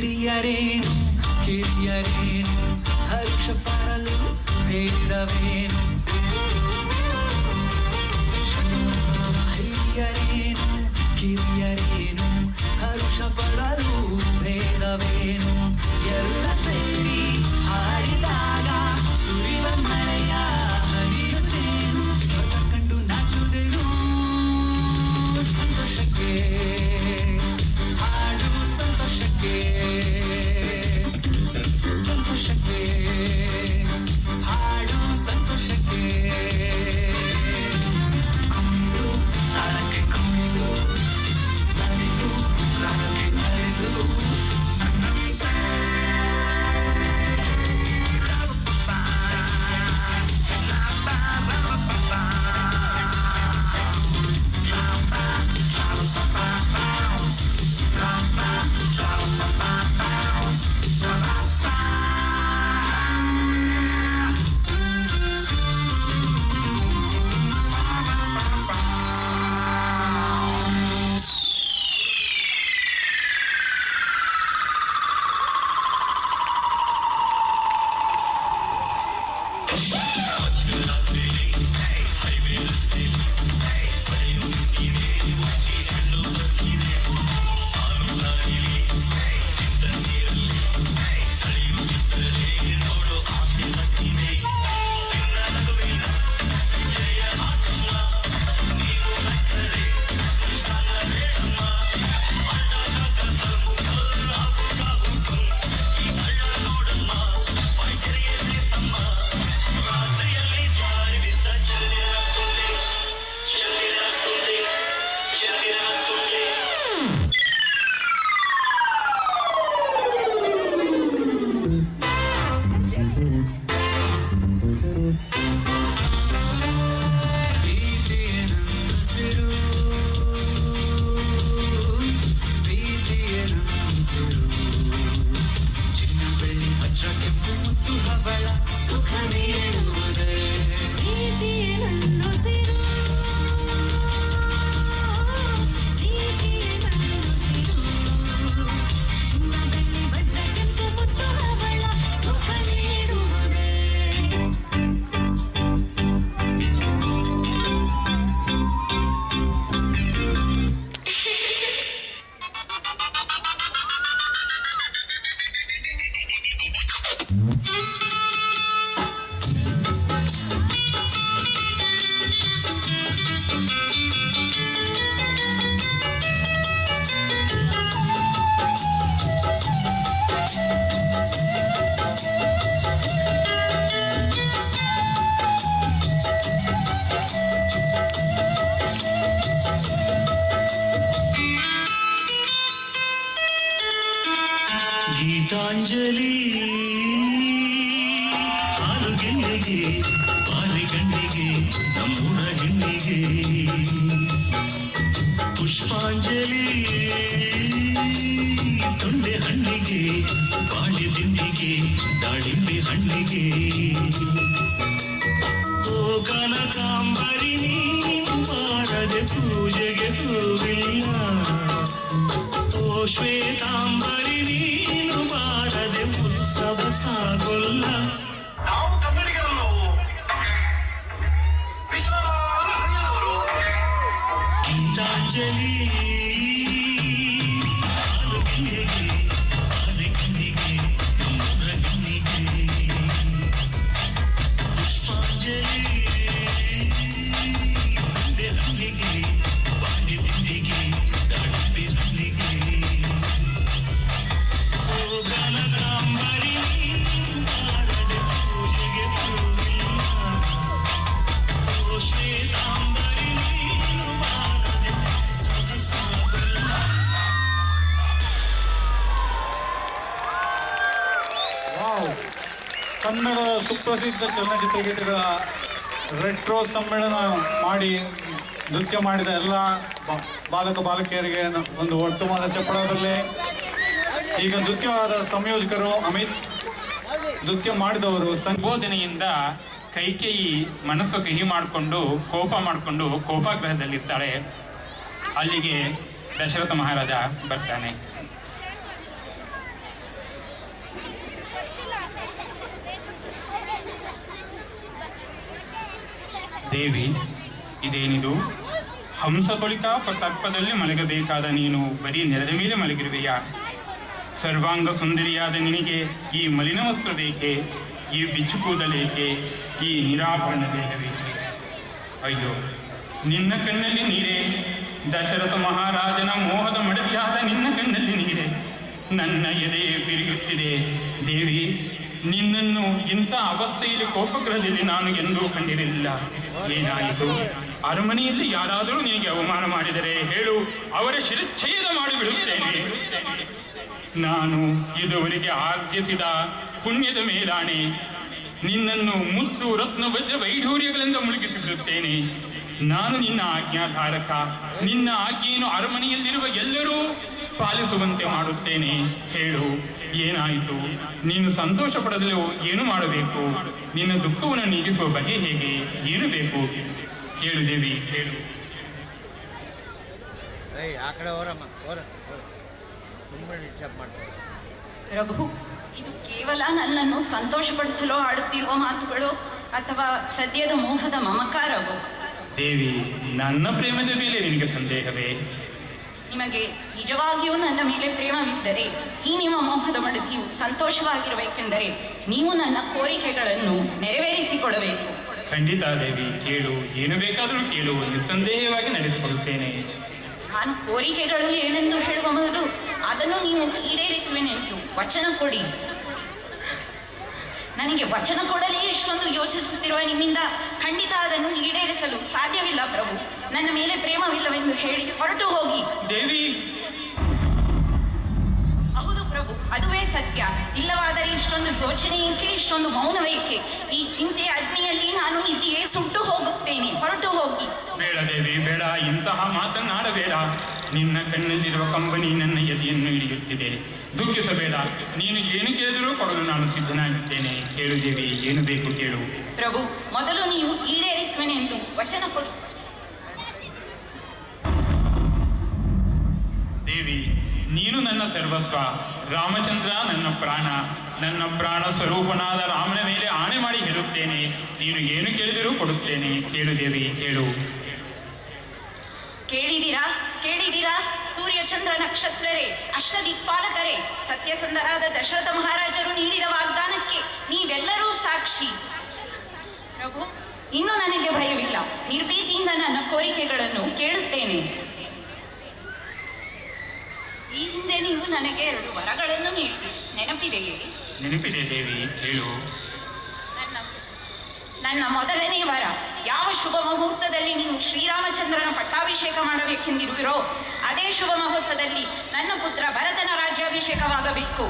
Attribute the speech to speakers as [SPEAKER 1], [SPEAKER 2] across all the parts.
[SPEAKER 1] ಹಿರಿಯರೇನು ಕಿರಿಯರೇನು ಹರ್ಷ ಪಡಲು ಭೇದವೇನು ಹಿರಿಯರೇನು ಕಿರಿಯರೇನು ಹರ್ಷ ಪಡಲು ಭೇದವೇನು ಎಲ್ಲ ಸೇರಿ ಹಾಡಿದಾಗ ಸುರಿವ ಮಳೆಯ ಹರಿಯುತ್ತೇನು ಸ್ವತ ಕಂಡು ನಾಚುವುದೇನು ಸಂತೋಷಕ್ಕೆ ಹಾಡು ಸಂತೋಷಕ್ಕೆ ಸಂತೋಷಕ್ಕೆ ಹಾಡು ಸಂತೋಷಕ್ಕೆ ಕುಣಿದು ತಾಳಕ್ಕೆ ಕುಣಿದು ನಲಿದು ರಾಗಕ್ಕೆ ನಲಿದು ಗೀತಾಂಜಲಿ ಹಾಲುಗೆನ್ನೆಗೆ ಬಾಲಿಗಣ್ಣಿಗೆ ನಮ್ಮೂರ ಹೆಣ್ಣಿಗೆ ಪುಷ್ಪಾಂಜಲಿ ತೊಂಡೆ ಹಣ್ಣಿಗೆ ಬಾಳೆ ದಿಂಡಿಗೆ ದಾಳಿಂಬೆ ಹಣ್ಣಿಗೆ ಓ ಕನಕಾಂಬರಿ ನೀನು ಬಾರದೆ ಪೂಜೆಗೆ ಹೂವಿಲ್ಲ ಓ ಶ್ವೇತಾಂಬರಿ ನೀನು ಬಾರದೆ ಉತ್ಸವ ಸಾಗೊಲ್ಲ
[SPEAKER 2] ನಾವು ಕನ್ನಡಿಗರಲ್ಲೋ ವಿಶ್ವವರು
[SPEAKER 1] ಗೀತಾಂಜಲಿ ಪುಷ್ಪಾಂಜಲಿ ಹಣ್ಣಿಗೆ ಬಾಳೆ ದಿಂಡಿಗೆ ದಾಳಿಂಬೆ ಹಣ್ಣಿಗೆ
[SPEAKER 3] ಕನ್ನಡದ ಸುಪ್ರಸಿದ್ಧ ಚಲನಚಿತ್ರಗೀತೆಗಳ ರೆಟ್ರೋ ಸಮ್ಮೇಳನ ಮಾಡಿ ನೃತ್ಯ ಮಾಡಿದ ಎಲ್ಲ ಬಾಲಕ ಬಾಲಕಿಯರಿಗೆ ಒಂದು ಉತ್ತಮವಾದ ಚಪ್ಪಳದಲ್ಲಿ ಈಗ ನೃತ್ಯವಾದ ಸಂಯೋಜಕರು ಅಮಿತ್, ನೃತ್ಯ ಮಾಡಿದವರು
[SPEAKER 4] ಸಂಬೋಧನೆಯಿಂದ ಕೈಕೇಯಿ ಮನಸ್ಸು ಕಹಿ ಮಾಡಿಕೊಂಡು ಕೋಪಾಗ್ರಹದಲ್ಲಿರ್ತಾಳೆ. ಅಲ್ಲಿಗೆ ದಶರಥ ಮಹಾರಾಜ ಬರ್ತಾನೆ. ದೇವಿ, ಇದೇನಿದು? ಹಂಸತೊಳಿತ ತರ್ಪದಲ್ಲಿ ಮಲಗಬೇಕಾದ ನೀನು ಬರೀ ನೆಲದ ಮೇಲೆ ಮಲಗಿರುವೆಯಾ? ಸರ್ವಾಂಗ ಸುಂದರಿಯಾದ ನಿನಗೆ ಈ ಮಲಿನ ವಸ್ತ್ರ ಬೇಕೆ? ಈ ಬಿಚ್ಚು ಕೂದಲೇಕೆ? ಈ ನಿರಾಭರಣ ದೇಹವೇಕೆ? ಅಯ್ಯೋ, ನಿನ್ನ ಕಣ್ಣಲ್ಲಿ ನೀರೇ, ದಶರಥ ಮಹಾರಾಜನ ಮೋಹದ ಮಡದಿಯಾದ ನಿನ್ನ ಕಣ್ಣಲ್ಲಿ ನೀರೇ. ನನ್ನ ಎದೆ ಬಿರಿಯುತ್ತಿದೆ. ದೇವಿ, ನಿನ್ನನ್ನು ಇಂಥ ಅವಸ್ಥೆಯಲ್ಲಿ ಕೋಪಗ್ರಹದಲ್ಲಿ ನಾನು ಎಂದೂ ಕಂಡಿರಲಿಲ್ಲ. ಏನಾಯಿತು? ಅರಮನೆಯಲ್ಲಿ ಯಾರಾದರೂ ನಿನಗೆ ಅವಮಾನ ಮಾಡಿದರೆ ಹೇಳು, ಅವರ ಶಿರಚ್ಛೇದ ಮಾಡಿಬಿಡುತ್ತೇನೆ. ನಾನು ಇದುವರೆಗೆ ಆರ್ಜಿಸಿದ ಪುಣ್ಯದ ಮೇಲಾಣೆ ನಿನ್ನನ್ನು ಮುತ್ತು ರತ್ನ ವಜ್ರ ವೈಢೂರ್ಯಗಳಿಂದ ಮುಳುಗಿಸಿಬಿಡುತ್ತೇನೆ. ನಾನು ನಿನ್ನ ಆಜ್ಞಾಧಾರಕ. ನಿನ್ನ ಆಜ್ಞೆಯನ್ನು ಅರಮನೆಯಲ್ಲಿರುವ ಎಲ್ಲರೂ ಪಾಲಿಸುವಂತೆ ಮಾಡುತ್ತೇನೆ. ಹೇಳು, ಏನಾಯಿತು? ನೀನು ಸಂತೋಷ ಪಡಲು ಏನು ಮಾಡಬೇಕು? ನಿನ್ನ ದುಃಖವನ್ನು ನೀಗಿಸುವ ಬಗೆ ಹೇಗೆ? ಏನು ಬೇಕು? ಕೇಳು ದೇವಿ, ಹೇಳು.
[SPEAKER 5] ಪ್ರಭು, ಇದು ಕೇವಲ ನನ್ನನ್ನು ಸಂತೋಷಪಡಿಸಲು ಆಡುತ್ತಿರುವ ಮಾತುಗಳು ಅಥವಾ ಸದ್ಯದ ಮೋಹದ ಮಮಕಾರವು?
[SPEAKER 4] ದೇವಿ, ನನ್ನ ಪ್ರೇಮದ ಮೇಲೆ ನಿನಗೆ ಸಂದೇಹವೇ?
[SPEAKER 5] ನಿಮಗೆ ನಿಜವಾಗಿಯೂ ನನ್ನ ಮೇಲೆ ಪ್ರೇಮವಿದ್ದರೆ ಈ ನಿಮ್ಮ ಮೋಹದ ಮಡದಿಯು ಸಂತೋಷವಾಗಿರಬೇಕೆಂದರೆ ನೀವು ನನ್ನ ಕೋರಿಕೆಗಳನ್ನು ನೆರವೇರಿಸಿಕೊಡಬೇಕು.
[SPEAKER 4] ಖಂಡಿತ ದೇವಿ, ಕೇಳು. ಏನು ಬೇಕಾದರೂ ಕೇಳು, ನಿಸ್ಸಂದೇಹವಾಗಿ ನಡೆಸಿಕೊಡುತ್ತೇನೆ.
[SPEAKER 5] ನಾನು ಕೋರಿಕೆಗಳು ಏನೆಂದು ಹೇಳುವ ಮೊದಲು ಅದನ್ನು ನೀವು ಈಡೇರಿಸುವೆನೆಂದು ವಚನ ಕೊಡಿ. ನನಗೆ ವಚನ ಕೊಡಲೇ ಇಷ್ಟೊಂದು ಯೋಚಿಸುತ್ತಿರುವ ನಿಮ್ಮಿಂದ ಖಂಡಿತ ಅದನ್ನು ಈಡೇರಿಸಲು ಸಾಧ್ಯವಿಲ್ಲ ಪ್ರಭು. ನನ್ನ ಮೇಲೆ ಪ್ರೇಮವಿಲ್ಲವೆಂದು ಹೇಳಿ ಹೊರಟು ಹೋಗಿ.
[SPEAKER 4] ದೇವಿ,
[SPEAKER 5] ಹೌದು ಪ್ರಭು, ಅದುವೇ ಸತ್ಯ. ಇಲ್ಲವಾದರೆ ಇಷ್ಟೊಂದು ಯೋಚನೆ ಏಕೆ, ಇಷ್ಟೊಂದು ಮೌನವೇಕೆ? ಈ ಚಿಂತೆಯ ಅಗ್ನಿಯಲ್ಲಿ ನಾನು ಇಲ್ಲಿಯೇ ಸುಟ್ಟು ಹೋಗುತ್ತೇನೆ. ಹೊರಟು ಹೋಗಿ.
[SPEAKER 4] ಬೇಡ ದೇವಿ, ಬೇಡ. ಇಂತಹ ಮಾತನ್ನಾಡಬೇಡ. ನಿನ್ನ ಕಣ್ಣಲ್ಲಿರುವ ಕಂಬನಿ ನನ್ನ ಎದೆಯನ್ನು ಹಿಡಿಯುತ್ತಿದೆ. ದುಃಖಿಸಬೇಡ. ನೀನು ಏನು ಕೇಳಿದರೂ ಕೊಡಲು ನಾನು ಸಿದ್ಧನಾಗಿದ್ದೇನೆ. ಕೇಳು ದೇವಿ, ಏನು ಬೇಕು ಕೇಳು.
[SPEAKER 5] ಪ್ರಭು, ಮೊದಲು ನೀವು ಈಡೇರಿಸುವೆನೆಂದು ವಚನ ಕೊಡಿ.
[SPEAKER 4] ದೇವಿ, ನೀನು ನನ್ನ ಸರ್ವಸ್ವ. ರಾಮಚಂದ್ರ ನನ್ನ ಪ್ರಾಣ. ನನ್ನ ಪ್ರಾಣ ಸ್ವರೂಪನಾದ ರಾಮನ ಮೇಲೆ ಆಣೆ ಮಾಡಿ ಹೇಳುತ್ತೇನೆ, ನೀನು ಏನು ಕೇಳಿದರೂ ಕೊಡುತ್ತೇನೆ. ಕೇಳು ದೇವಿ, ಕೇಳು.
[SPEAKER 5] ಕೇಳಿದಿರಾ ಕೇಳಿದಿರಾ? ಸೂರ್ಯಚಂದ್ರ ನಕ್ಷತ್ರರೇ, ಅಷ್ಟದಿಕ್ಪಾಲಕರೇ, ಸತ್ಯಸಂಧರಾದ ದಶರಥ ಮಹಾರಾಜರು ನೀಡಿದ ವಾಗ್ದಾನಕ್ಕೆ ನೀವೆಲ್ಲರೂ ಸಾಕ್ಷಿ. ಪ್ರಭು, ಇನ್ನು ನನಗೆ ಭಯವಿಲ್ಲ. ನಿರ್ಭೀತಿಯಿಂದ ನನ್ನ ಕೋರಿಕೆಗಳನ್ನು ಕೇಳುತ್ತೇನೆ. ಈ ಹಿಂದೆ ನೀವು ನನಗೆ 2 ವರಗಳನ್ನು ನೀಡಿದ್ದೀರಿ, ನೆನಪಿದೆಯೇ?
[SPEAKER 4] ನೆನಪಿದೆ ದೇವಿ, ಕೇಳು.
[SPEAKER 5] ನನ್ನ ಮೊದಲನೇ ವರ, ಯಾವ ಶುಭ ಮುಹೂರ್ತದಲ್ಲಿ ನೀವು ಶ್ರೀರಾಮಚಂದ್ರನ ಪಟ್ಟಾಭಿಷೇಕ ಮಾಡಬೇಕೆಂದಿರುವಿರೋ ಅದೇ ಶುಭ ಮುಹೂರ್ತದಲ್ಲಿ ನನ್ನ ಪುತ್ರ ಭರತನ ರಾಜ್ಯಾಭಿಷೇಕವಾಗಬೇಕು.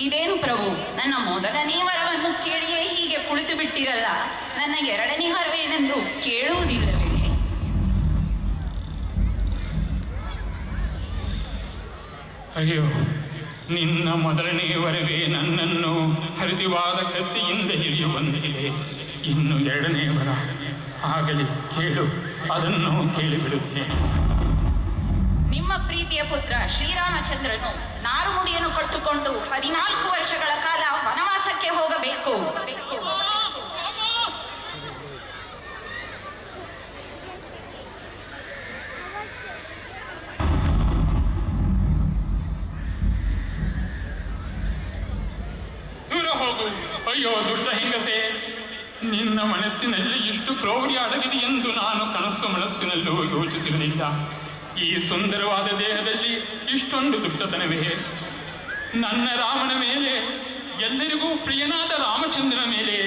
[SPEAKER 5] ಇದೇನು ಪ್ರಭು, ನನ್ನ ಮೊದಲನೇ ವರವನ್ನು ಕೇಳಿಯೇ ಹೀಗೆ ಕುಳಿತು ಬಿಟ್ಟಿರಲ್ಲ. ನನ್ನ 2ನೇ ವರವೇನೆಂದು ಕೇಳುವುದಿಲ್ಲವೇ?
[SPEAKER 4] ಅಯ್ಯೋ, ನಿನ್ನ ಮೊದಲನೇ ವರವೇ ನನ್ನನ್ನು ಹರಿದಿವಾದ ಕತ್ತಿಯಿಂದ ಹಿಡಿಯುವಂತಿದೆ. ಇನ್ನು 2ನೇ ವರ ಆಗಲಿ, ಕೇಳು. ಅದನ್ನು ಕೇಳಿಬಿಡುತ್ತೇನೆ.
[SPEAKER 5] ನಿಮ್ಮ ಪ್ರೀತಿಯ ಪುತ್ರ ಶ್ರೀರಾಮಚಂದ್ರನು ನಾರುಮುಡಿಯನ್ನು ಕಟ್ಟುಕೊಂಡು 14 ವರ್ಷಗಳ ಕಾಲ ವನವಾಸಕ್ಕೆ ಹೋಗಬೇಕು.
[SPEAKER 4] ದೂರ ಹೋಗು. ಅಯ್ಯೋ ದುಷ್ಟ ಹೆಂಗಸೆ, ನಿನ್ನ ಮನಸ್ಸಿನಲ್ಲಿ ಇಷ್ಟು ಕ್ರೌರ್ಯ ಅಡಗಿದೆ ಎಂದು ನಾನು ಕನಸು ಮನಸ್ಸಿನಲ್ಲೂ ಯೋಚಿಸಿರಲಿಲ್ಲ. ಈ ಸುಂದರವಾದ ದೇಹದಲ್ಲಿ ಇಷ್ಟೊಂದು ದುಷ್ಟತನವೇ? ನನ್ನ ರಾಮನ ಮೇಲೆ, ಎಲ್ಲರಿಗೂ ಪ್ರಿಯನಾದ ರಾಮಚಂದ್ರನ ಮೇಲೆ,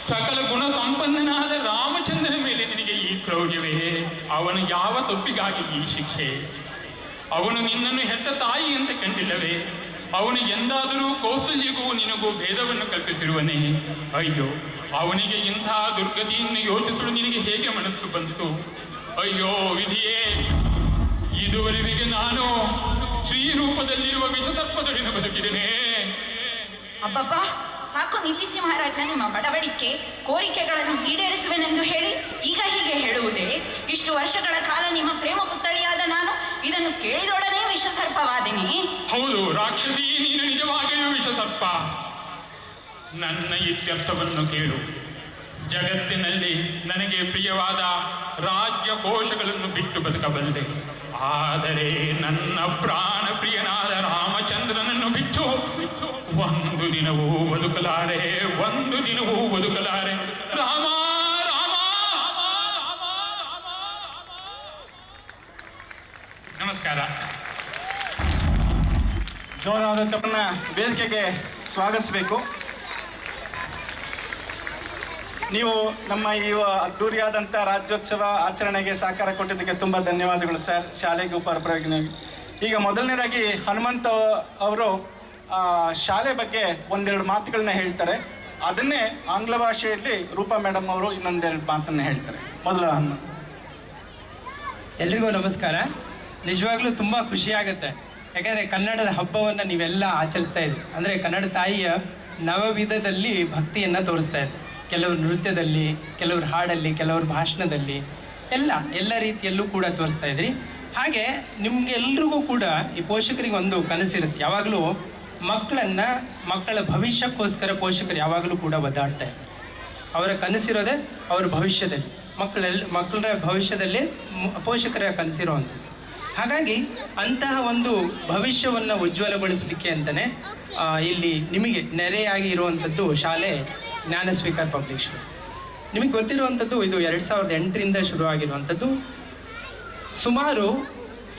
[SPEAKER 4] ಸಕಲ ಗುಣ ಸಂಪನ್ನನಾದ ರಾಮಚಂದ್ರನ ಮೇಲೆ ನಿನಗೆ ಈ ಕ್ರೌರ್ಯವೇ? ಅವನು ಯಾವ ತಪ್ಪಿಗಾಗಿ ಈ ಶಿಕ್ಷೆ? ಅವನು ನಿನ್ನನ್ನು ಹೆತ್ತ ತಾಯಿ ಅಂತ ಕಂಡಿಲ್ಲವೇ? ಅವನು ಎಂದಾದರೂ ಕೌಸಲ್ಯಗೂ ನಿನಗೂ ಭೇದವನ್ನು ಕಲ್ಪಿಸಿರುವನೇ? ಅಯ್ಯೋ, ಅವನಿಗೆ ಇಂತಹ ದುರ್ಗತಿಯನ್ನು ಯೋಚಿಸಲು ನಿನಗೆ ಹೇಗೆ ಮನಸ್ಸು ಬಂತು? ಅಯ್ಯೋ ವಿಧಿಯೇ, ಇದುವರೆಗೆ ನಾನು ಸ್ತ್ರೀ ರೂಪದಲ್ಲಿರುವ ವಿಷಸರ್ಪದೊಡನೆ ಬದುಕಿದ್ದೇನೆ.
[SPEAKER 5] ಅಬ್ಬಬ್ಬಾ, ಸಾಕು ನಿಲ್ಲಿಸಿ ಮಹಾರಾಜ ನಿಮ್ಮ ಬಡಬಡಿಕೆ. ಕೋರಿಕೆಗಳನ್ನು ಈಡೇರಿಸುವೆನೆಂದು ಹೇಳಿ ಈಗ ಹೀಗೆ ಹೇಳುವುದೇ? ಇಷ್ಟು ವರ್ಷಗಳ ಕಾಲ ನಿಮ್ಮ ಪ್ರೇಮ ಪುತ್ಥಳಿಯಾದ ನಾನು ಇದನ್ನು ಕೇಳಿದೊಡನೆ ವಿಷಸರ್ಪವಾದಿನಿ.
[SPEAKER 4] ಹೌದು ರಾಕ್ಷಸಿ, ನೀನು ನಿಜವಾಗಿಯೂ ವಿಷಸರ್ಪ. ನನ್ನ ಇತ್ಯರ್ಥವನ್ನು ಕೇಳು. ಜಗತ್ತಿನಲ್ಲಿ ನನಗೆ ಪ್ರಿಯವಾದ ರಾಜ್ಯ ಕೋಶಗಳನ್ನು ಬಿಟ್ಟು ಬದುಕಬಲ್ಲೆ, ಆದರೆ ನನ್ನ ಪ್ರಾಣ ಪ್ರಿಯನಾದ ರಾಮಚಂದ್ರನನ್ನು ಬಿಟ್ಟು ಒಂದು ದಿನವೂ ಬದುಕಲಾರೆ, ಒಂದು ದಿನವೂ ಬದುಕಲಾರೆ. ರಾಮ ರಾಮ ರಾಮ ರಾಮ ರಾಮ. ನಮಸ್ಕಾರ.
[SPEAKER 3] ಜೋರಾದ
[SPEAKER 6] ತಮ್ಮನ್ನ ವೇದಿಕೆಗೆ ಸ್ವಾಗತಿಸಬೇಕು. ನೀವು ನಮ್ಮ ಈ ಅದ್ದೂರಿಯಾದಂಥ ರಾಜ್ಯೋತ್ಸವ ಆಚರಣೆಗೆ ಸಹಕಾರ ಕೊಟ್ಟಿದ್ದಕ್ಕೆ ತುಂಬ ಧನ್ಯವಾದಗಳು ಸರ್, ಶಾಲೆಗೂ ಪರಪರವಾಗಿ. ಈಗ ಮೊದಲನೇದಾಗಿ ಹನುಮಂತ ಅವರು ಶಾಲೆ ಬಗ್ಗೆ ಒಂದೆರಡು ಮಾತುಗಳನ್ನ ಹೇಳ್ತಾರೆ. ಅದನ್ನೇ ಆಂಗ್ಲ ಭಾಷೆಯಲ್ಲಿ ರೂಪಾ ಮೇಡಮ್ ಅವರು ಇನ್ನೊಂದೆರಡು ಮಾತನ್ನು ಹೇಳ್ತಾರೆ. ಮೊದಲು ಹನುಮಂತ.
[SPEAKER 7] ಎಲ್ರಿಗೂ ನಮಸ್ಕಾರ. ನಿಜವಾಗ್ಲೂ ತುಂಬ ಖುಷಿಯಾಗುತ್ತೆ, ಯಾಕಂದರೆ ಕನ್ನಡದ ಹಬ್ಬವನ್ನು ನೀವೆಲ್ಲ ಆಚರಿಸ್ತಾ ಇದ್ರಿ. ಅಂದರೆ ಕನ್ನಡ ತಾಯಿಯ ನವವಿಧದಲ್ಲಿ ಭಕ್ತಿಯನ್ನು ತೋರಿಸ್ತಾ ಇದ್ರಿ. ಕೆಲವರು ನೃತ್ಯದಲ್ಲಿ, ಕೆಲವರು ಹಾಡಲ್ಲಿ, ಕೆಲವರು ಭಾಷಣದಲ್ಲಿ, ಎಲ್ಲ ರೀತಿಯಲ್ಲೂ ಕೂಡ ತೋರಿಸ್ತಾ ಇದ್ರಿ. ಹಾಗೆ ನಿಮ್ಗೆಲ್ರಿಗೂ ಕೂಡ ಈ ಪೋಷಕರಿಗೆ ಒಂದು ಕನಸಿರುತ್ತೆ. ಯಾವಾಗಲೂ ಮಕ್ಕಳ ಭವಿಷ್ಯಕ್ಕೋಸ್ಕರ ಪೋಷಕರು ಯಾವಾಗಲೂ ಕೂಡ ಒದ್ದಾಡ್ತಾ ಇದ್ದಾರೆ. ಅವರ ಕನಸಿರೋದೇ ಅವರ ಭವಿಷ್ಯದಲ್ಲಿ, ಮಕ್ಕಳ ಭವಿಷ್ಯದಲ್ಲಿ ಪೋಷಕರ ಕನಸಿರೋವಂಥದ್ದು. ಹಾಗಾಗಿ ಅಂತಹ ಒಂದು ಭವಿಷ್ಯವನ್ನು ಉಜ್ವಲಗೊಳಿಸಲಿಕ್ಕೆ ಅಂತಲೇ ಇಲ್ಲಿ ನಿಮಗೆ ನೆರೆಯಾಗಿ ಇರುವಂಥದ್ದು ಶಾಲೆ ಜ್ಞಾನ ಸ್ವೀಕಾರ ಪಬ್ಲಿಕ್ ಸ್ಕೂಲ್. ನಿಮಗೆ ಗೊತ್ತಿರುವಂಥದ್ದು ಇದು 2008ರಿಂದ ಶುರುವಾಗಿರುವಂಥದ್ದು. ಸುಮಾರು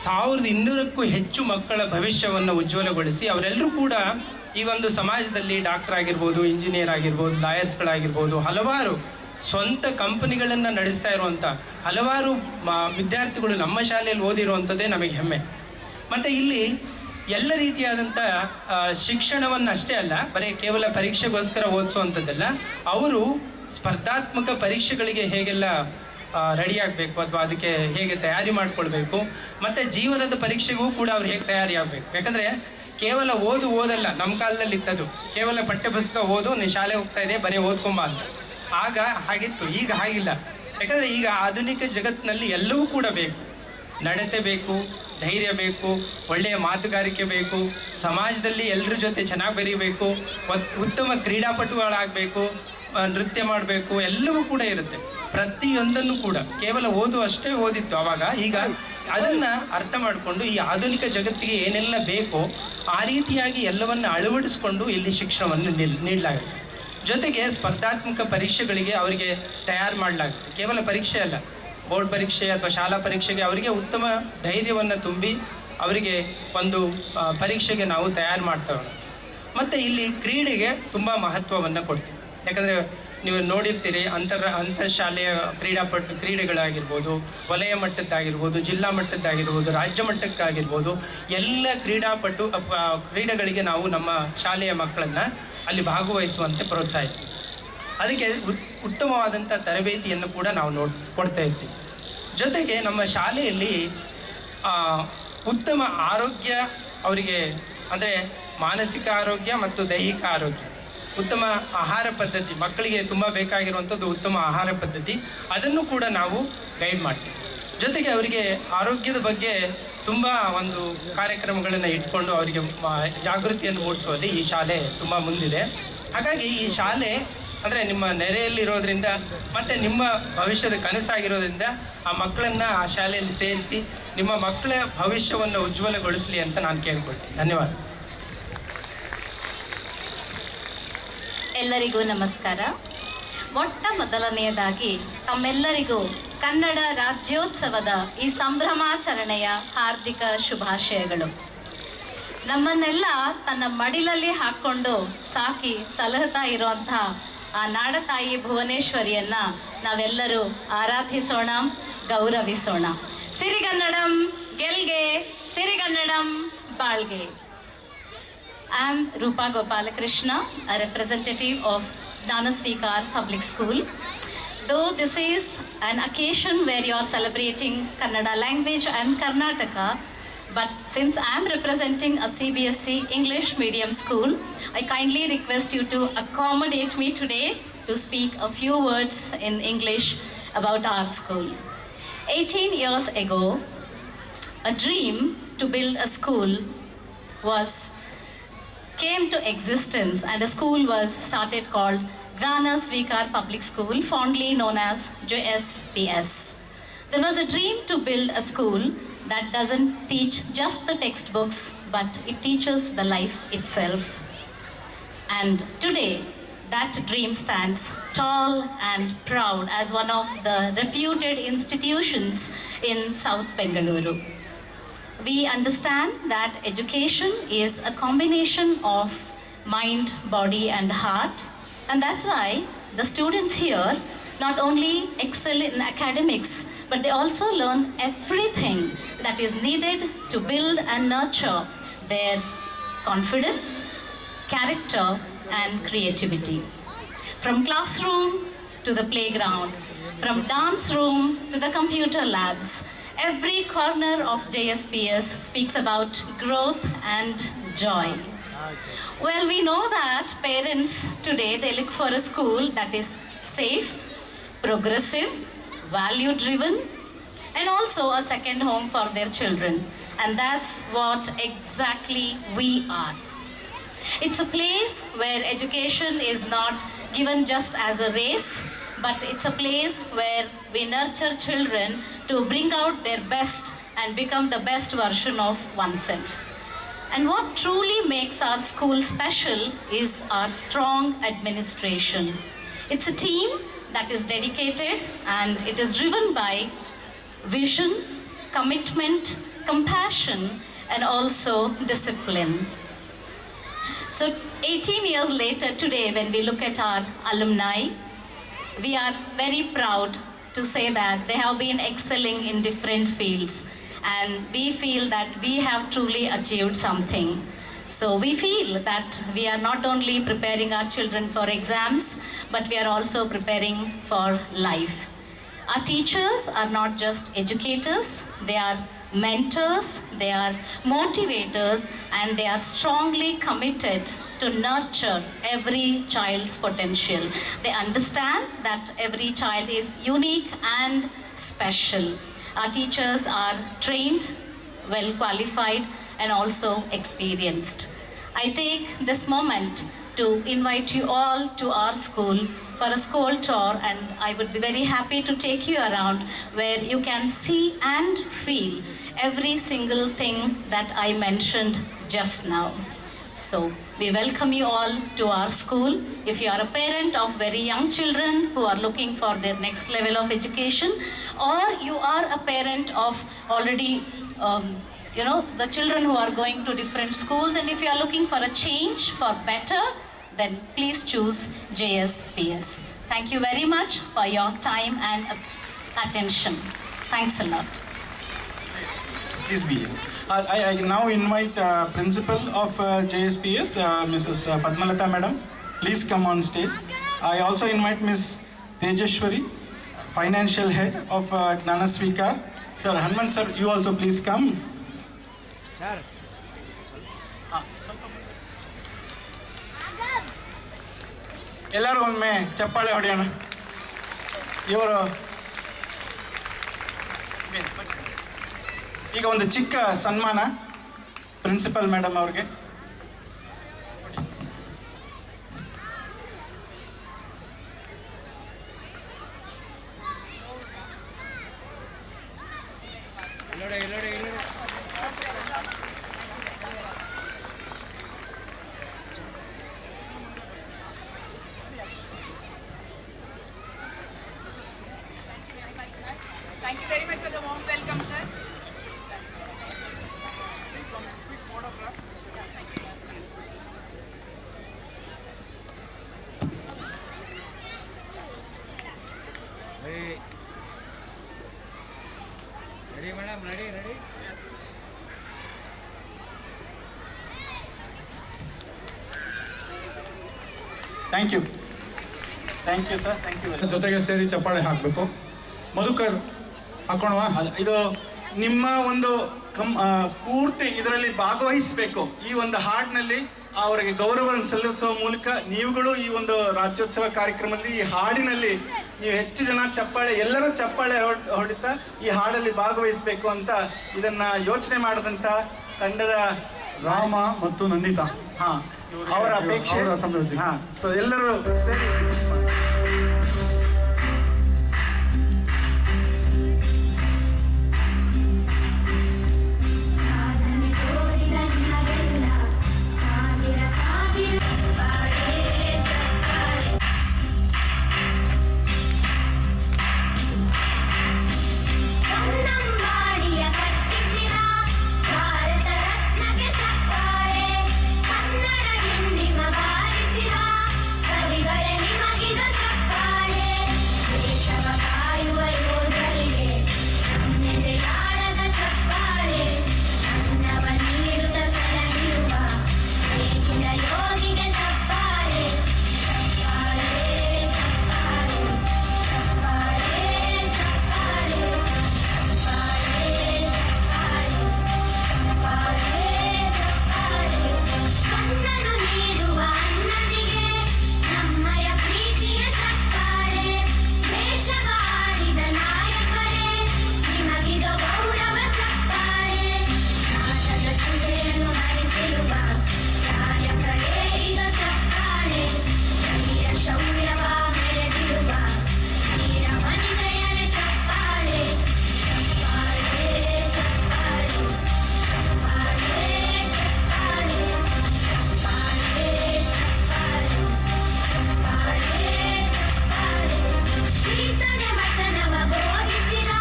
[SPEAKER 7] 1200ಕ್ಕೂ ಹೆಚ್ಚು ಮಕ್ಕಳ ಭವಿಷ್ಯವನ್ನು ಉಜ್ವಲಗೊಳಿಸಿ ಅವರೆಲ್ಲರೂ ಕೂಡ ಈ ಒಂದು ಸಮಾಜದಲ್ಲಿ ಡಾಕ್ಟರ್ ಆಗಿರ್ಬೋದು, ಇಂಜಿನಿಯರ್ ಆಗಿರ್ಬೋದು, ಲಾಯರ್ಸ್ಗಳಾಗಿರ್ಬೋದು, ಹಲವಾರು ಸ್ವಂತ ಕಂಪನಿಗಳನ್ನು ನಡೆಸ್ತಾ ಇರುವಂಥ ಹಲವಾರು ವಿದ್ಯಾರ್ಥಿಗಳು ನಮ್ಮ ಶಾಲೆಯಲ್ಲಿ ಓದಿರುವಂಥದ್ದೇ ನಮಗೆ ಹೆಮ್ಮೆ. ಮತ್ತು ಇಲ್ಲಿ ಎಲ್ಲ ರೀತಿಯಾದಂಥ ಶಿಕ್ಷಣವನ್ನು ಅಷ್ಟೇ ಅಲ್ಲ, ಬರೀ ಕೇವಲ ಪರೀಕ್ಷೆಗೋಸ್ಕರ ಓದಿಸುವಂಥದ್ದಲ್ಲ, ಅವರು ಸ್ಪರ್ಧಾತ್ಮಕ ಪರೀಕ್ಷೆಗಳಿಗೆ ಹೇಗೆಲ್ಲ ರೆಡಿ ಆಗಬೇಕು ಅಥವಾ ಅದಕ್ಕೆ ಹೇಗೆ ತಯಾರಿ ಮಾಡಿಕೊಳ್ಬೇಕು, ಮತ್ತು ಜೀವನದ ಪರೀಕ್ಷೆಗೂ ಕೂಡ ಅವ್ರು ಹೇಗೆ ತಯಾರಿ ಆಗಬೇಕು. ಯಾಕಂದರೆ ಕೇವಲ ಓದಲ್ಲ, ನಮ್ಮ ಕಾಲದಲ್ಲಿ ಇತ್ತದು ಕೇವಲ ಪಠ್ಯಪುಸ್ತಕ ಓದು, ನೀನು ಶಾಲೆ ಹೋಗ್ತಾ ಇದೆ ಬರೀ ಓದ್ಕೊಂಬ ಅಂತ. ಆಗ ಹಾಗಿತ್ತು, ಈಗ ಹಾಗಿಲ್ಲ. ಯಾಕಂದರೆ ಈಗ ಆಧುನಿಕ ಜಗತ್ತಿನಲ್ಲಿ ಎಲ್ಲವೂ ಕೂಡ ಬೇಕು. ನಡತೆ ಬೇಕು, ಧೈರ್ಯ ಬೇಕು, ಒಳ್ಳೆಯ ಮಾತುಗಾರಿಕೆ ಬೇಕು, ಸಮಾಜದಲ್ಲಿ ಎಲ್ಲರ ಜೊತೆ ಚೆನ್ನಾಗಿ ಬೆರೀಬೇಕು, ಉತ್ತಮ ಕ್ರೀಡಾಪಟುಗಳಾಗಬೇಕು, ನೃತ್ಯ ಮಾಡಬೇಕು, ಎಲ್ಲವೂ ಕೂಡ ಇರುತ್ತೆ. ಪ್ರತಿಯೊಂದನ್ನು ಕೂಡ ಕೇವಲ ಅಷ್ಟೇ ಓದಿತ್ತು ಆವಾಗ. ಈಗ ಅದನ್ನು ಅರ್ಥ ಮಾಡಿಕೊಂಡು ಈ ಆಧುನಿಕ ಜಗತ್ತಿಗೆ ಏನೆಲ್ಲ ಬೇಕೋ ಆ ರೀತಿಯಾಗಿ ಎಲ್ಲವನ್ನು ಅಳವಡಿಸ್ಕೊಂಡು ಇಲ್ಲಿ ಶಿಕ್ಷಣವನ್ನು ನೀಡಲಾಗುತ್ತೆ. ಜೊತೆಗೆ ಸ್ಪರ್ಧಾತ್ಮಕ ಪರೀಕ್ಷೆಗಳಿಗೆ ಅವರಿಗೆ ತಯಾರು ಮಾಡಲಾಗುತ್ತೆ. ಕೇವಲ ಪರೀಕ್ಷೆ ಅಲ್ಲ, ಬೋರ್ಡ್ ಪರೀಕ್ಷೆ ಅಥವಾ ಶಾಲಾ ಪರೀಕ್ಷೆಗೆ ಅವರಿಗೆ ಉತ್ತಮ ಧೈರ್ಯವನ್ನು ತುಂಬಿ ಅವರಿಗೆ ಒಂದು ಪರೀಕ್ಷೆಗೆ ನಾವು ತಯಾರು ಮಾಡ್ತೇವೆ. ಮತ್ತು ಇಲ್ಲಿ ಕ್ರೀಡೆಗೆ ತುಂಬ ಮಹತ್ವವನ್ನು ಕೊಡ್ತೀವಿ. ಯಾಕಂದರೆ ನೀವು ನೋಡಿರ್ತೀರಿ, ಅಂತರ್ಶಾಲೆಯ ಕ್ರೀಡೆಗಳಾಗಿರ್ಬೋದು, ವಲಯ ಮಟ್ಟದ್ದಾಗಿರ್ಬೋದು, ಜಿಲ್ಲಾ ಮಟ್ಟದ್ದಾಗಿರ್ಬೋದು, ರಾಜ್ಯ ಮಟ್ಟಕ್ಕಾಗಿರ್ಬೋದು, ಎಲ್ಲ ಕ್ರೀಡೆಗಳಿಗೆ ನಾವು ನಮ್ಮ ಶಾಲೆಯ ಮಕ್ಕಳನ್ನು ಅಲ್ಲಿ ಭಾಗವಹಿಸುವಂತೆ ಪ್ರೋತ್ಸಾಹಿಸ್ತೀವಿ. ಅದಕ್ಕೆ ಉತ್ತಮವಾದಂಥ ತರಬೇತಿಯನ್ನು ಕೂಡ ನಾವು ಕೊಡ್ತಾ ಇರ್ತೀವಿ. ಜೊತೆಗೆ ನಮ್ಮ ಶಾಲೆಯಲ್ಲಿ ಉತ್ತಮ ಆರೋಗ್ಯ ಅವರಿಗೆ, ಅಂದರೆ ಮಾನಸಿಕ ಆರೋಗ್ಯ ಮತ್ತು ದೈಹಿಕ ಆರೋಗ್ಯ, ಉತ್ತಮ ಆಹಾರ ಪದ್ಧತಿ, ಮಕ್ಕಳಿಗೆ ತುಂಬ ಬೇಕಾಗಿರುವಂಥದ್ದು ಉತ್ತಮ ಆಹಾರ ಪದ್ಧತಿ, ಅದನ್ನು ಕೂಡ ನಾವು ಗೈಡ್ ಮಾಡ್ತೀವಿ. ಜೊತೆಗೆ ಅವರಿಗೆ ಆರೋಗ್ಯದ ಬಗ್ಗೆ ತುಂಬ ಒಂದು ಕಾರ್ಯಕ್ರಮಗಳನ್ನು ಇಟ್ಕೊಂಡು ಅವರಿಗೆ ಜಾಗೃತಿಯನ್ನು ಮೂಡಿಸುವಲ್ಲಿ ಈ ಶಾಲೆ ತುಂಬ ಮುಂದಿದೆ. ಹಾಗಾಗಿ ಈ ಶಾಲೆ ಅಂದರೆ ನಿಮ್ಮ ನೆರೆಯಲ್ಲಿರೋದ್ರಿಂದ ಮತ್ತು ನಿಮ್ಮ ಭವಿಷ್ಯದ ಕನಸಾಗಿರೋದ್ರಿಂದ ಆ ಮಕ್ಕಳನ್ನು ಆ ಶಾಲೆಯಲ್ಲಿ ಸೇರಿಸಿ ನಿಮ್ಮ ಮಕ್ಕಳ ಭವಿಷ್ಯವನ್ನು ಉಜ್ವಲಗೊಳಿಸಲಿ ಅಂತ ನಾನು ಕೇಳ್ಕೊಳ್ತೀನಿ. ಧನ್ಯವಾದ.
[SPEAKER 8] ಎಲ್ಲರಿಗೂ ನಮಸ್ಕಾರ. ಮೊದಲನೆಯದಾಗಿ ತಮ್ಮೆಲ್ಲರಿಗೂ ಕನ್ನಡ ರಾಜ್ಯೋತ್ಸವದ ಈ ಸಂಭ್ರಮಾಚರಣೆಯ ಹಾರ್ದಿಕ ಶುಭಾಶಯಗಳು. ನಮ್ಮನ್ನೆಲ್ಲ ತನ್ನ ಮಡಿಲಲ್ಲಿ ಹಾಕ್ಕೊಂಡು ಸಾಕಿ ಸಲಹುತ್ತಾ ಇರುವಂಥ ಆ ನಾಡತಾಯಿ ಭುವನೇಶ್ವರಿಯನ್ನು ನಾವೆಲ್ಲರೂ ಆರಾಧಿಸೋಣ, ಗೌರವಿಸೋಣ. ಸಿರಿಗನ್ನಡಂ ಗೆಲ್ಗೆ, ಸಿರಿಗನ್ನಡಂ ಬಾಳ್ಗೆ. I am Rupa Gopalakrishna, a representative of Gnana Swikar Public School. Though this is an occasion where you are celebrating Kannada language and Karnataka, but since I am representing a CBSE English medium school, I kindly request you to accommodate me today to speak a few words in English about our school. 18 years ago, a dream to build a school was came to existence and a school was started called Gnana Svikar Public School, fondly known as JSPS. There was a dream to build a school that doesn't teach just the textbooks, but it teaches the life itself. And today, that dream stands tall and proud as one of the reputed institutions in South Bengaluru. We understand that education is a combination of mind, body, and heart, and that's why the students here not only excel in academics, but they also learn everything that is needed to build and nurture their confidence, character, and creativity. From classroom to the playground, from dance room to the computer labs, every corner of JSPS speaks about growth and joy. Well, we know that parents today, they look for a school that is safe, progressive, value-driven, and also a second home for their children. And that's what exactly we are. It's a place where education is not given just as a race, but it's a place where we nurture children to bring out their best and become the best version of oneself. And what truly makes our school special is our strong administration. It's a team that is dedicated and it is driven by vision, commitment, compassion, and also discipline. So 18 years later today, when we look at our alumni, we are very proud to say that they have been excelling in different fields, and we feel that we have truly achieved something. So we feel that we are not only preparing our children for exams, but we are also preparing for life. Our teachers are not just educators, they are mentors, they are motivators, and they are strongly committed to nurture every child's potential. They understand that every child is unique and special. Our teachers are trained, well qualified, and also experienced. I take this moment to invite you all to our school for a school tour, and I would be very happy to take you around where you can see and feel every single thing that I mentioned just now. So we welcome you all to our school. If you are a parent of very young children who are looking for their next level of education, or you are a parent of already the children who are going to different schools, and if you are looking for a change for better, then please choose JSPS. Thank you very much for your time and attention. Thanks a lot.
[SPEAKER 6] Please be here. I now invite Principal of JSPS, Mrs. Padmalata Madam. Please come on stage. I also invite Ms. Tejashwari, Financial Head of Gnana Svikar. Sir, Hanuman sir, you also please come. Sir. ಎಲ್ಲರೂ ಒಮ್ಮೆ ಚಪ್ಪಾಳೆ ಹೊಡೆಯೋಣ. ಇವರು ಈಗ ಒಂದು ಚಿಕ್ಕ ಸನ್ಮಾನ principal madam ಅವ್ರಿಗೆ.
[SPEAKER 5] Thank you very much for the warm welcome, sir.
[SPEAKER 9] Ready, madam? Ready? Yes.
[SPEAKER 6] Thank you sir, thank you.
[SPEAKER 3] ಜೊತೆಗೆ ಸೇರಿ ಚಪ್ಪಾಳೆ ಹಾಕಬೇಕು. ಮಧುಕರ್ ಹಾಕೋಣವಾ?
[SPEAKER 6] ಇದು ನಿಮ್ಮ ಒಂದು ಪೂರ್ತಿ ಇದರಲ್ಲಿ ಭಾಗವಹಿಸಬೇಕು. ಈ ಒಂದು ಹಾಡಿನಲ್ಲಿ ಅವರಿಗೆ ಗೌರವವನ್ನು ಸಲ್ಲಿಸುವ ಮೂಲಕ ನೀವುಗಳು ಈ ಒಂದು ರಾಜ್ಯೋತ್ಸವ ಕಾರ್ಯಕ್ರಮದಲ್ಲಿ ಈ ಹಾಡಿನಲ್ಲಿ ನೀವು ಹೆಚ್ಚು ಜನ ಚಪ್ಪಾಳೆ, ಎಲ್ಲರೂ ಚಪ್ಪಾಳೆ ಹೊಡಿತಾ ಈ ಹಾಡಲ್ಲಿ ಭಾಗವಹಿಸಬೇಕು ಅಂತ ಇದನ್ನ ಯೋಚನೆ ಮಾಡಿದಂಥ ತಂಡದ
[SPEAKER 3] ರಾಮ ಮತ್ತು ನಂದಿತಾ.
[SPEAKER 6] ಅವರ ಅಪೇಕ್ಷೆ.
[SPEAKER 3] ಅವರ ಸಂಯೋಜನೆ.
[SPEAKER 6] ಹಾ, ಸೊ ಎಲ್ಲರೂ ಸೇರಿ
[SPEAKER 10] ಸಾಧನೆ ತೋರಿದ ನಿಮಗೆಲ್ಲ ಸಾವಿರ ಸಾವಿರ ಬಾಳೆ ಚಪ್ಪಾಳೆ. ಕನ್ನಂಬಾಡಿಯ ಕಟ್ಟಿಸಿದ ಭಾರತ ರತ್ನಕ್ಕೆ ಚಪ್ಪಾಳೆ. ಕನ್ನಡ ಹಿಂದಿಮ ಬಾರಿಸಿದ ಕವಿಗಳೇ ನಿಮಗಿದ ಚಪ್ಪಾಳೆ. ದೇಶವ ಕಾಯುವ ಯೋಧರಿಗೆ ನಮ್ಮೆದೆಯಾಳದ ಚಪ್ಪಾಳೆ. ಅನ್ನವ ನೀಡುತ್ತ ಸಲಹಿರುವ ನೇಗಿಲ ಯೋಗಿಗೆ ಚಪ್ಪಾಳೆ. ಚಪ್ಪಾಳೆ ಚಪ್ಪಾಳೆ ಚಪ್ಪಾಳೆ ಚಪ್ಪಾಳೆ ಕಣ್ಣನು ನೀಡುವ ಅನ್ನನಿಗೆ ನಮ್ಮಯ ಪ್ರೀತಿಯ ಚಪ್ಪಾಳೆ. ದೇಶವ ಆಡಿದ ನಾಯಕರೇ ನಿಮಗಿದ ಗೌರವ ಚಪ್ಪಾಳೆ. ನಾಟದ ಸುದೆಯನ್ನು ಹರಿಸಿರುವ ನಾಯಕರೇ ಇದ ಚಪ್ಪಾಳೆ. ಧೈರ್ಯ ಶೌರ್ಯವ ಮೆರೆದಿರುವ ವೀರ ವನಿತೆಯರೇ ಚಪ್ಪಾಳೆ. ಚಪ್ಪಾಳೆ ಚಪ್ಪಾಳೆ ಚಪ್ಪಾಳೆ ಚಪ್ಪಾಳೆ ಚಪ್ಪಾಳೆ ಚಪ್ಪಾಳೆ ಚಪ್ಪಾಳೆ. ಕೀರ್ತನೆ ವಚನವ ಬೋಧಿಸಿದ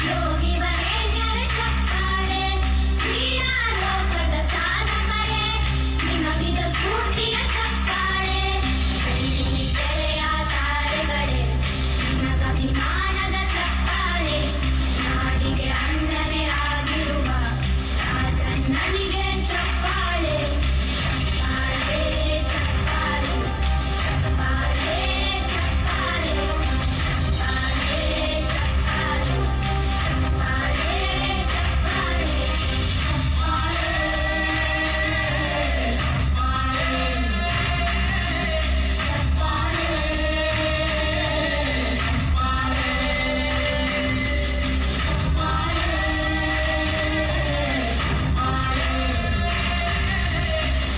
[SPEAKER 10] ಯೋಗಿ ವರೇಣ್ಯರೇ ಚಪ್ಪಾಳೆ. ಕ್ರೀಡಾ ಲೋಕದ ಸಾಧಕರೇ ನಿಮಗಿದ ಸ್ಫೂರ್ತಿಯ ಚಪ್ಪಾಳೆ. ಬೆಳ್ಳಿ ತೆರೆಯ ತಾರೆಗಳೇ ನಿಮಗಭಿಮಾನದ ಚಪ್ಪಾಳೆ. ನಾಡಿಗೆ ಅಣ್ಣನೇ ಆಗಿರುವ ರಾಜಣ್ಣನಿಗೆ ಚಪ್ಪಾಳೆ. ಚಪ್ಪಾಳೆ ಚಪ್ಪಾಳೆ ಚಪ್ಪಾಳೆ ಚಪ್ಪಾಳೆ ಚಪ್ಪಾಳೆ ಚಪ್ಪಾಳೆ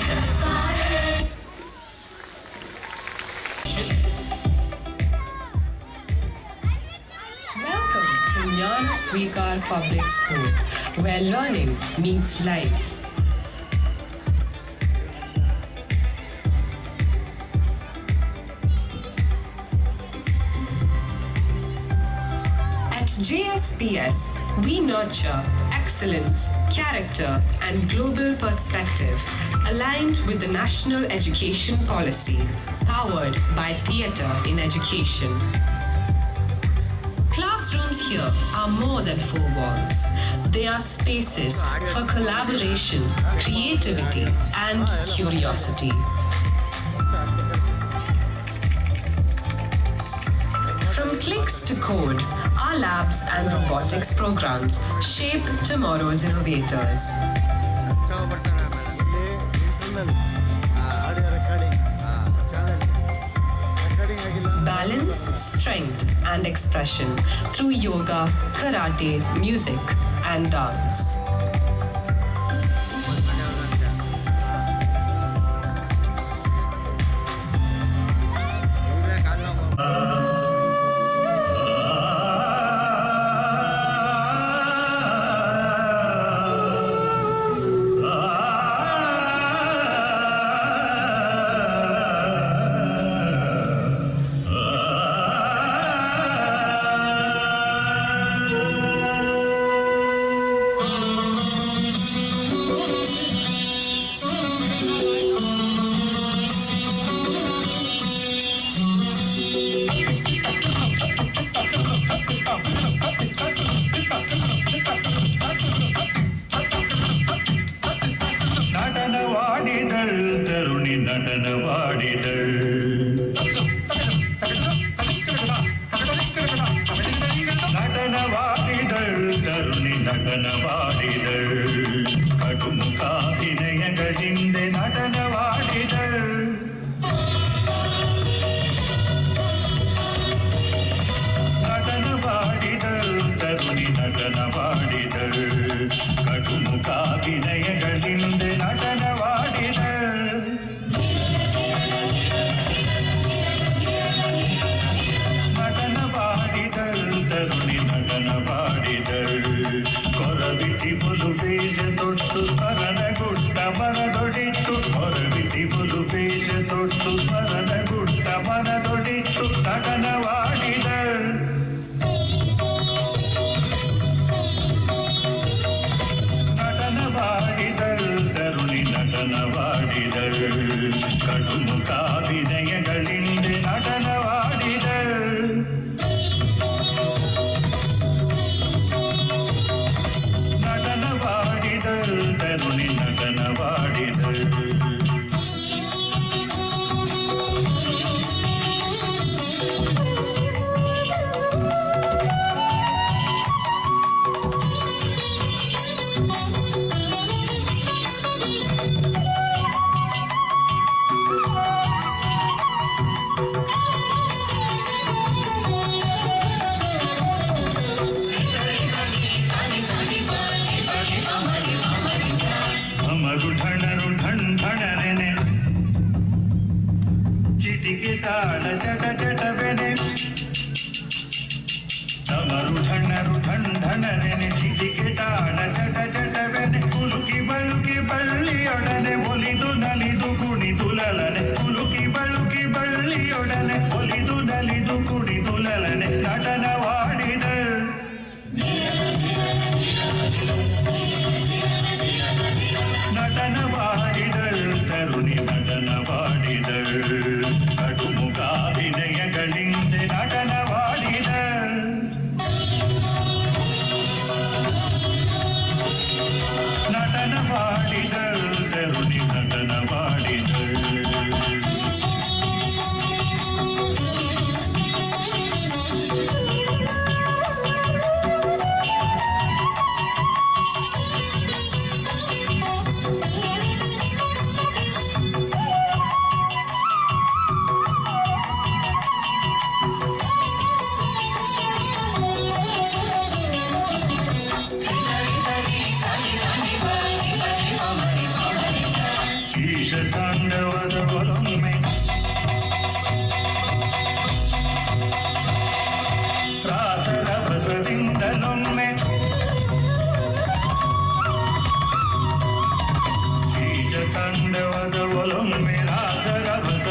[SPEAKER 10] ಚಪ್ಪಾಳೆ
[SPEAKER 11] Welcome to Jnana Swikar Public School, where learning meets life. At JSPS, we nurture excellence, character, and global perspective aligned with the National Education Policy, powered by Theatre in Education. Classrooms here are more than four walls. They are spaces for collaboration, creativity, and curiosity. From clicks to code, our labs and robotics programs shape tomorrow's innovators. Balance, strength, and expression through yoga, karate, music, and dance.
[SPEAKER 1] நடனவாடிதள் தருணி நடனவாடிதள் நடனவாடிதள் தருணி நடனವಾಡಿದள் ಕಡುಮುಖಾಭಿನಯಗಳಿಂದೆ நடனವಾಡಿದள் நடனವಾಡಿದள் ತರುಣಿ நடனವಾಡಿದள் ಕಡುಮುಖಾಭಿನಯಗಳಿಂದೆ நடனವಾಡಿದள் ಹೊರಬಿತಿಬುಲು ವೇಷ ತೊಟ್ಟು ಸ್ಮರಣಗುಟ್ಟ ಮನದೊಡಿಟ್ಟು ಹೊರಬಿತಿಬುಲು ವೇಷ ತೊಟ್ಟು ಸ್ಮರಣಗುಟ್ಟ ಮನದೊಡಿಟ್ಟು ನಟನವಾಡಿದ ತರುಣಿ ನಟನವಾಡಿದಳು ಕಡುಮುಖಾಭಿನಯಗಳಿಂದ ನಟನವಾಡಿದಳು ತರುಣಿ ನಟನವಾಡಿದಳು ಢಣರು ಢಣ್ ಢಣರೆನೆ ಚಿಟಿಕೆ ತಾಳ ಚಟ ಚಟವೆನೆ ತಮರು ಢಣರು ಢಣ್ ಢಣರೆನೆ ಚಿಟಿಕೆ ತಾಳ ಚಟ ಚಟವೆನೆ ಕುಲುಕಿ ಬಳುಕಿ ಬಳ್ಳಿಯೊಡನೆ ಒಲಿದು ನಲಿದು ಕುಣಿದು ಲಲನೆ ಕುಲುಕಿ ಬಳುಕಿ ಬಳ್ಳಿಯೊಡನೆ ಒಲಿದು ನಲಿದು ಕುಣಿದು ಲಲನೆ ನಟನವಾಡಿದ ನಟನವಾಡಿದಳು ತರುಣಿ ನಟನವಾಡಿದಳು ಕಡುಮುಖಾಭಿನಯಗಳಿಂದ ನಟನವಾಡಿದಳು ನಟನವಾಡಿದಳು ತರುಣಿ ನಟನವಾಡಿದಳು ಈಶ ತಾಂಡವದ ಒಲೊಮ್ಮೆ ರಾಸರಭಸದಿಂದಲೊಮ್ಮೆ ಈಶ ತಾಂಡವದ ಒಲೊಮ್ಮೆ ರಾಸರಭಸದಿಂದಲೊಮ್ಮೆ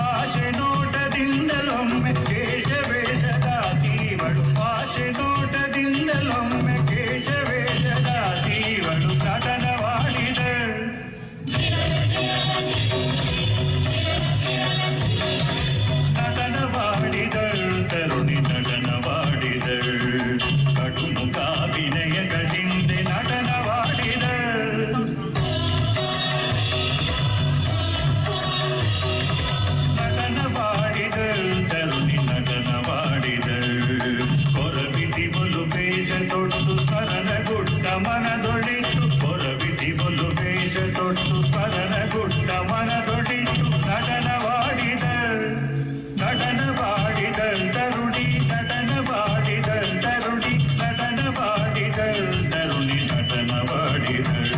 [SPEAKER 1] ಆಶೆ ನೋಟದಿಂದಲೊಮ್ಮೆ ಕೇಶ ವೇಷದ ಜೀವಳು ಆಶೆ ನೋಟದಿಂದಲೊಮ್ಮೆ ಕೇಶ ವೇಷದ ಜೀವಳು ನಟನವಾಡಿದ ನಟನವಾಡಿದಳು ತರುಣಿ ನಟನವಾಡಿದಳು ಕಡುಮುಖಾಭಿನಯಗಳಿಂದ ನಟನವಾಡಿದಳು ನಟನವಾಡಿದಳು ತರುಣಿ ನಟನವಾಡಿದಳು ಹೊರಬಿತಿಬುಲು ವೇಷ ತೊಟ್ಟು ಸ್ಮರಣಗುಟ್ಟ ಮನದೊಡಿಟ್ಟು ಹೊರಬಿತಿಬುಲು ವೇಷ ತೊಟ್ಟು ಸ್ಮರಣಗುಟ್ಟ ಮನದೊಡಿಟ್ಟು ನಟನವಾಡಿದಳು ನಟನವಾಡಿದಳು ತರುಣಿ ನಟನವಾಡಿದಳು ತರುಣಿ ನಟನವಾಡಿದಳು ತರುಣಿ ನಟನವಾಡಿದಳು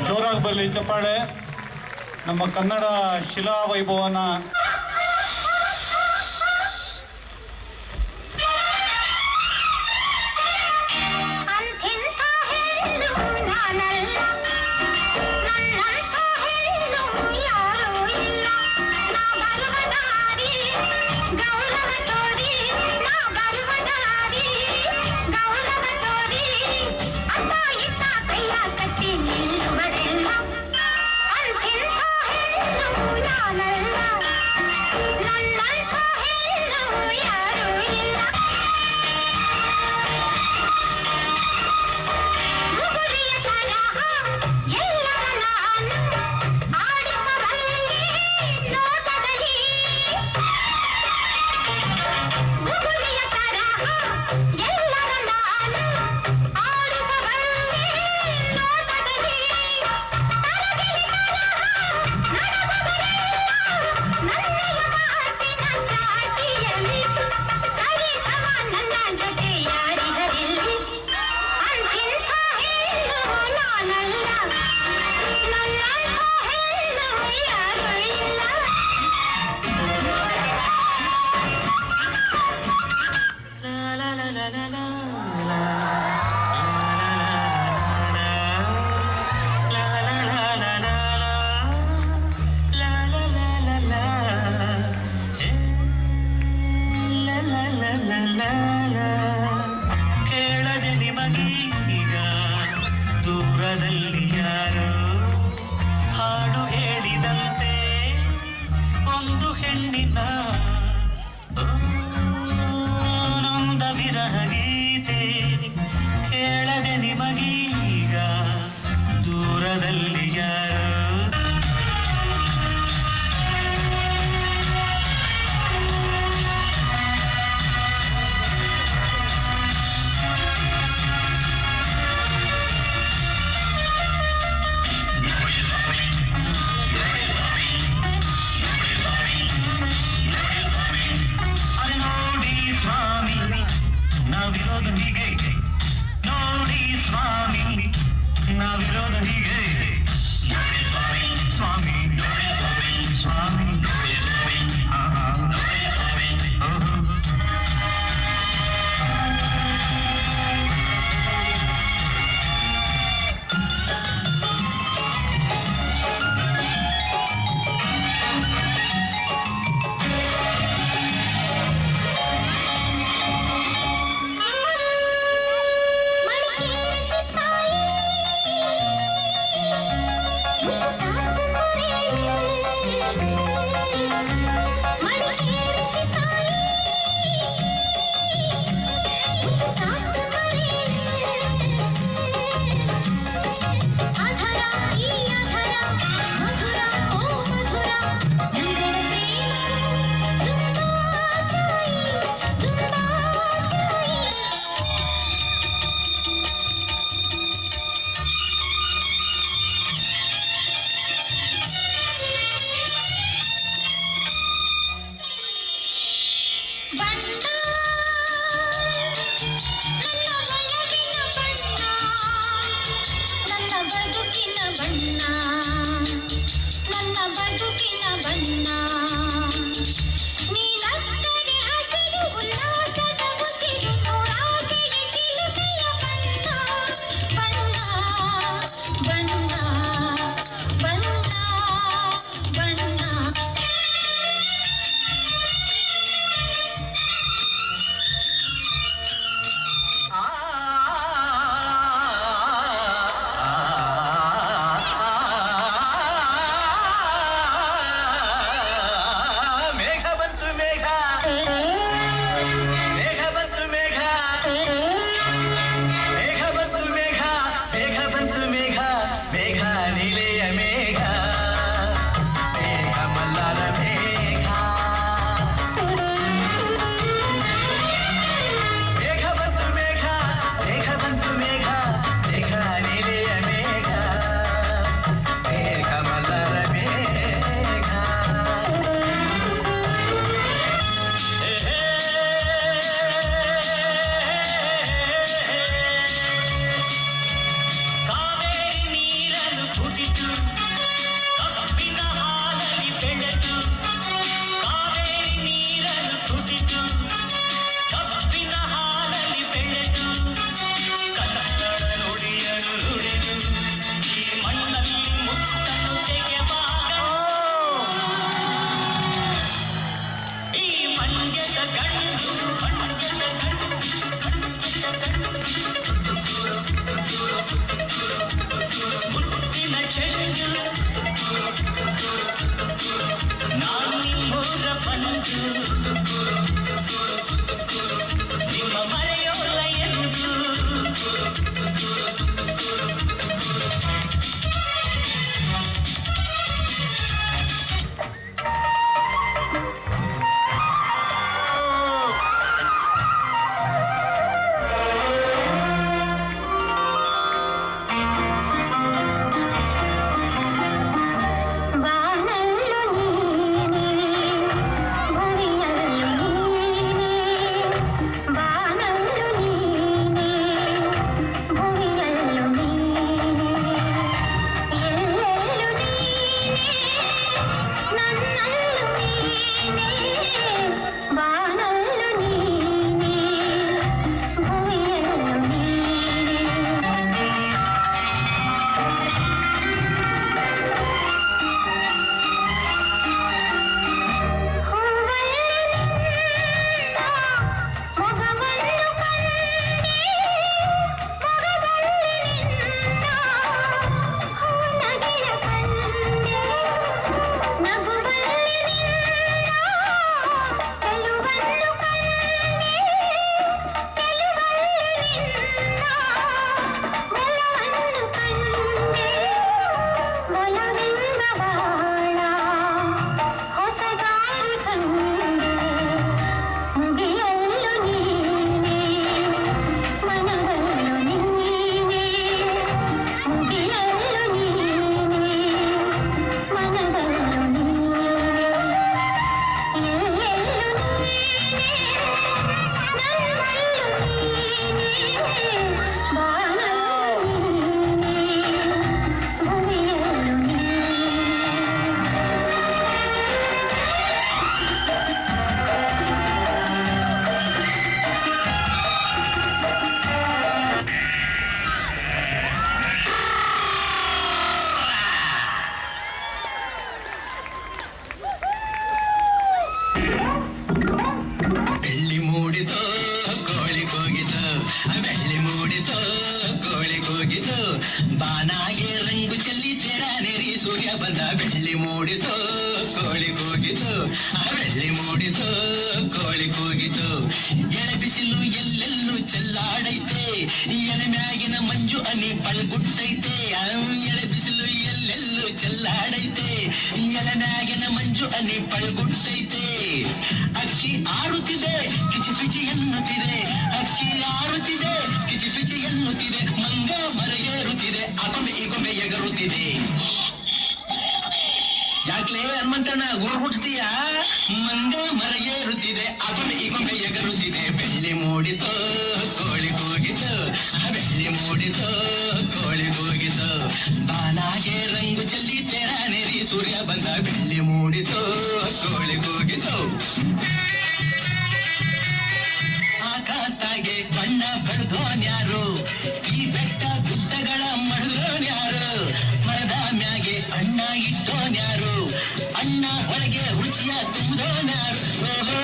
[SPEAKER 3] ಜೋರಾಗಿ ಬರಲಿ ಚಪ್ಪಾಳೆ. ನಮ್ಮ ಕನ್ನಡ ಶಿಲಾ ವೈಭವನ
[SPEAKER 1] ಸ್ವಾಮಿ ನಾವಿರೋದು ಹೀಗೆ ಸ್ವಾಮಿ ಸ್ವಾಮಿ ಬಂದ ಬೆಳ್ಳಿ ಮೂಡಿತು ಕೋಳಿ ಕೂಗಿತು ಆ ಬೆಳ್ಳಿ ಮೂಡಿತು ಕೋಳಿ ಕೂಗಿತು ಎಳೆ ಬಿಸಿಲು ಎಲ್ಲೆಲ್ಲೂ ಚೆಲ್ಲಾಡೈತೆ ಎಲೆ ಮ್ಯಾಗಿನ ಮಂಜು ಹನಿ ಪಳ್ಗುಟ್ಟೈತೆ ಎಳೆ ಬಿಸಿಲು ಎಲ್ಲೆಲ್ಲೂ ಚೆಲ್ಲಾಡೈತೆ ಎಲೆ ಮ್ಯಾಗಿನ ಮಂಜು ಹನಿ ಪಳ್ಗುಟ್ಟೈತೆ ಅಕ್ಕಿ ಆರುತ್ತಿದೆ ಕಿಚಿಪಿಚಿ ಎನ್ನುತ್ತಿದೆ ಅಕ್ಕಿ ಆರುತ್ತಿದೆ ಕಿಚಿಪಿಚಿ ಎನ್ನುತ್ತಿದೆ ಮಂಗ ಮರೆಯೇರುತ್ತಿದೆ ಆಗೊಮ್ಮೆ ಈಗೊಮ್ಮೆ ಎಗರುತ್ತಿದೆ ಯಾಕ್ಲೇ ಹನುಮಂತಣ್ಣ ಗುರು ಹುಟ್ಟತೀಯ ಮಂಗ ಮರೆಯೇರುತ್ತಿದೆ ಆಗೊಮ್ಮೆ ಈಗೊಮ್ಮೆ ಎಗರುತ್ತಿದೆ ಬೆಳ್ಳಿ ಮೂಡಿತು ಕೋಳಿ ಕೂಗಿತು ಆ ಬೆಳ್ಳಿ ಮೂಡಿತು ಕೋಳಿ ಕೂಗಿತು ಬಾನಾಗೆ ರಂಗು ಚೆಲ್ಲಿ ತೆರ ನೆರಿ ಸೂರ್ಯ ಬಂದ ಬೆಳ್ಳಿ ಮೂಡಿತು ಕೋಳಿ ಕೂಗಿತು ಆಕಾಶದಾಗೆ ಬಣ್ಣ ಬಡ್ದೋನ್ಯಾರು ಈ ಬೆಟ್ಟ ಗುಡ್ಡಗಳ ಮಡ್ದೋನ್ಯಾರು ಮರದ ಮ್ಯಾಗೆ ಅಣ್ಣ ಇಟ್ಟೋನ್ಯಾರು ಅಣ್ಣ ಒಳಗೆ ರುಚಿಯ ತುಂಬಿದೋನ್ಯಾರು ಓಹೋ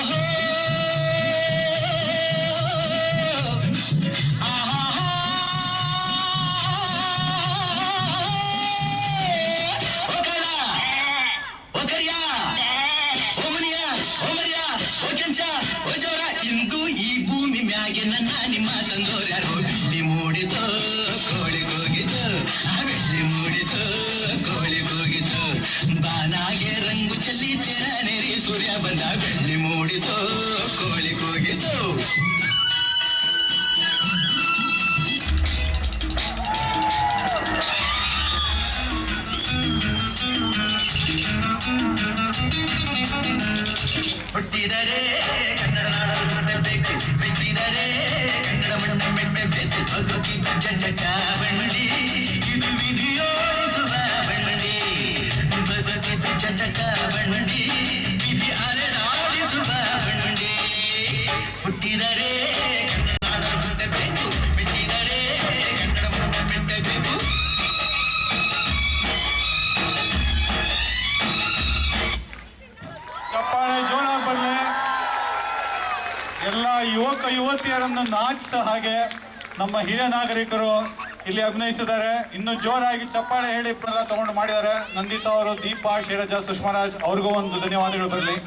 [SPEAKER 1] ಇಂದು ಈ ಭೂಮಿ ಮ್ಯಾಗೆ ನನ್ನ ನಿಮ್ಮ ತಂದೋರ್ಯಾರು ಬೆಳ್ಳಿ ಮೂಡಿತು ಕೋಳಿ ಕೂಗಿತು ಆ ಬೆಳ್ಳಿ ಮೂಡಿತು ಕೋಳಿ ಕೂಗಿತು ಬಾನಾಗೆ ರಂಗು ಚೆಲ್ಲಿ ತೆರ ನೆರಿ ಸೂರ್ಯ ಬಂದ ಬೆಳ್ಳಿ ಮೂಡಿತು ಕೋಳಿ ಕೂಗಿತು ಹುಟ್ಟಿದರೆ ಕನ್ನಡ ನಾಡಲು ಹುಟ್ಟಬೇಕು ಮೆಚ್ಚಿದರೆ ಕನ್ನಡ ಮಣ್ಣ ಮೆಟ್ಟಬೇಕು ಭಗವತಿ ಜಂಜಟ ಬಂಡಿ ಇದು ವಿಧಿಯೋಡಿಸುವ ಬಂಡಿ ಭಗವತಿ ಜಂಜಟ ಬಂಡಿ ವಿಧಿ ಅಲೆದಾಡಿಸುವ ಬಂಡಿ ಹುಟ್ಟಿದರೆ ಕನ್ನಡ ನಾಡಲು ಹುಟ್ಟಬೇಕು ಮೆಚ್ಚಿದರೆ ಕನ್ನಡ ಮಣ್ಣ ಮೆಟ್ಟಬೇಕು
[SPEAKER 3] ಚಪ್ಪಾಳೆ ಜೋರಾಗಿ ಬರಲಿ. ಎಲ್ಲ ಯುವಕ ಯುವತಿಯರನ್ನು ನಾಚಿಸ ಹಾಗೆ ನಮ್ಮ ಹಿರಿಯ ನಾಗರಿಕರು ಇಲ್ಲಿ ಅಭಿನಯಿಸಿದ್ದಾರೆ. ಇನ್ನು ಜೋರಾಗಿ ಚಪ್ಪಾಳೆ ಹೇಳಿ ತಗೊಂಡು ಮಾಡಿದ್ದಾರೆ. ನಂದಿತಾ ಅವರು, ದೀಪಾ, ಶೈಲಜಾ, ಸುಷ್ಮರಾಜ್ ಅವ್ರಿಗೂ ಒಂದು ಧನ್ಯವಾದಗಳು ಬರಲಿ.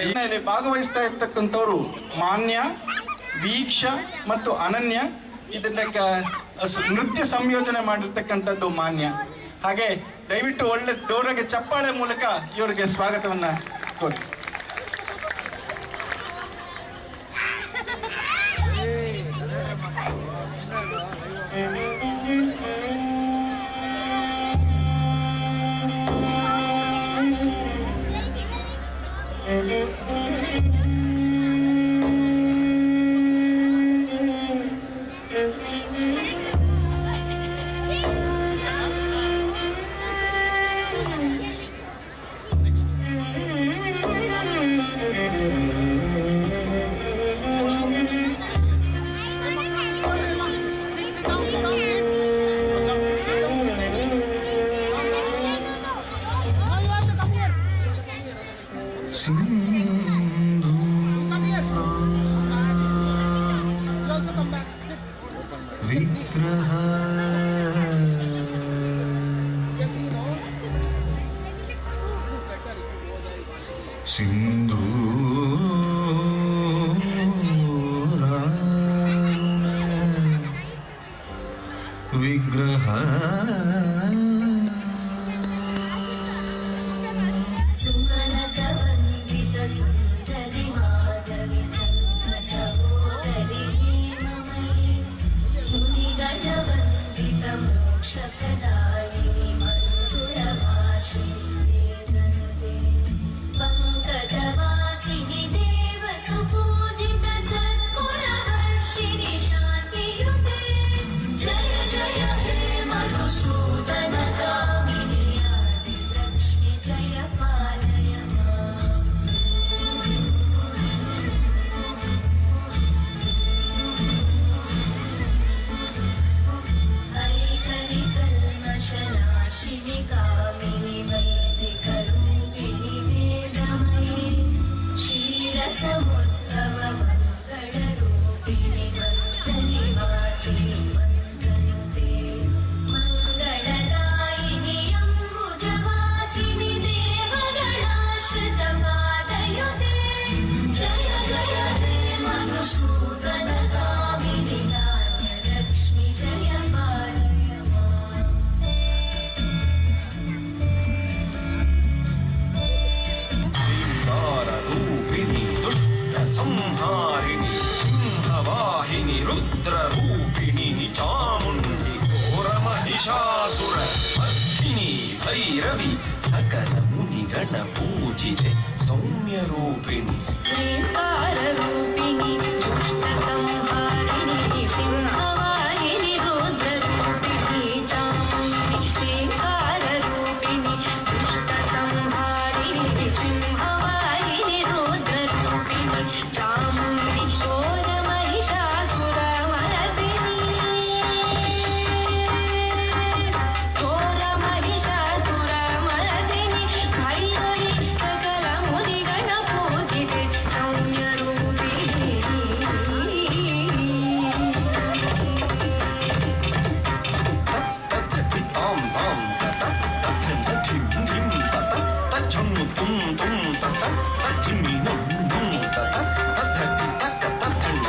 [SPEAKER 6] ಇಲ್ಲಿ ಭಾಗವಹಿಸ್ತಾ ಇರ್ತಕ್ಕಂಥವ್ರು ಮಾನ್ಯ, ವೀಕ್ಷ ಮತ್ತು ಅನನ್ಯ. ಇದನ್ನ ನೃತ್ಯ ಸಂಯೋಜನೆ ಮಾಡಿರ್ತಕ್ಕಂಥದ್ದು ಮಾನ್ಯ. ಹಾಗೆ ದಯವಿಟ್ಟು ಒಳ್ಳೆ ಜೋರಾಗಿ ಚಪ್ಪಾಳೆ ಮೂಲಕ ಇವರಿಗೆ ಸ್ವಾಗತವನ್ನ ಕೋರಿ.
[SPEAKER 1] ವಿಗ್ರಹ ಸಿಂಧೂರ ವಿಗ್ರಹ
[SPEAKER 10] ಸುಮನ ಸವಂದಿತ ಸುಂದರಿ ಮಾಧವಿ ಚಂದ್ರ ಸಹೋದರಿ ಹೇಮಮಯಿ ಮುನಿಗಣ ವಂದಿತ ಮೋಕ್ಷ ಪ್ರದಾಯಿನಿ ಮಂಜುಳ ಭಾಷಿಣಿ ವೇದಂತೆ ಪಂಕಜವಾಸಿನಿ ದೇವ ಸುಪೂಜಿತ ಸದ್ಗುಣ ವರ್ಷಿಣಿ ಶಾಂತಿಯುತೆ ಜಯ ಜಯ ಹೇ ಮಧುಸೂದನ ಪೂಜಿತೆ ಸೌಮ್ಯ ರೂಪಿಣಿ
[SPEAKER 8] ರೂಪಿಣಿ ದುಷ್ಟ ಸಂಹಾರಿಣಿ ಸಿಂಹವಾಹಿನಿ ರುದ್ರ ರೂಪಿಣಿ ಚಾಮುಂಡಿ ಶ್ರೀಕಾರ ರೂಪಿಣಿ ದುಷ್ಟ ಸಂಹಾರಿಣಿ ಸಿಂಹವಾಹಿನಿ ರುದ್ರ ರೂಪಿಣಿ ಚಾಮುಂಡಿ ಘೋರ ಮಹಿಷಾಸುರ ಮರ್ದಿನಿ ಘೋರ ಮಹಿಷಾಸುರ ಮರ್ದಿನಿ ಭೈರವಿ ಸಕಲ ಮುನಿಗಣ ಪೂಜಿತೆ ಸೌಮ್ಯ ರೂಪಿಣಿ
[SPEAKER 10] ತಾಂ ತಾಂ ತತ ತಥಂ ಧಿಂ ಧಿಂ ತತ ತಜ್ಜಂ ತುಂ ತುಂ ತತ ತಜ್ಜಿಮಿ ನುಂ ನುಂ ತತ ತದ್ಧಿ ತಕ್ಕ ತದ್ಧಣ್ಣ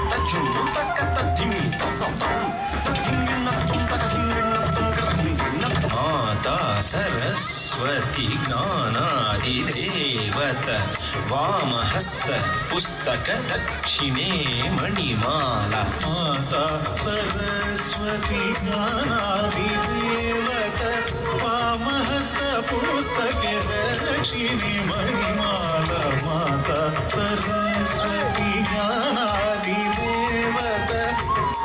[SPEAKER 10] ತಜ್ಜುಂ ತಕ್ಕ ತದ್ಧಿಮಿ ತಂ ತಾಂ ತದ್ಧಿಂ ನತ್ತುಂ ತಕ ಧಿಂ ನತ್ತುಂ ಕರ ಧಿಂ ನತ್ತ ಮಾತಾ ಸರಸ್ವತಿ ಜ್ಞಾನಾದಿದೇವತ ವಾಮಹಸ್ತ ಪುಸ್ತಕ ದಕ್ಷಿಣೇ ಮಣಿಮಾಲ
[SPEAKER 1] ಮಾತಾ ಸರಸ್ವತಿ ಜ್ಞಾನಾದಿದೇವತ ವಾಮಹಸ್ತ ಪುಸ್ತಕೆ ದಕ್ಷಿಣಿ ಮಣಿಮಾಲ ಮಾತಾ ಸರಸ್ವತಿ ಜ್ಞಾನಾದಿದೇವತ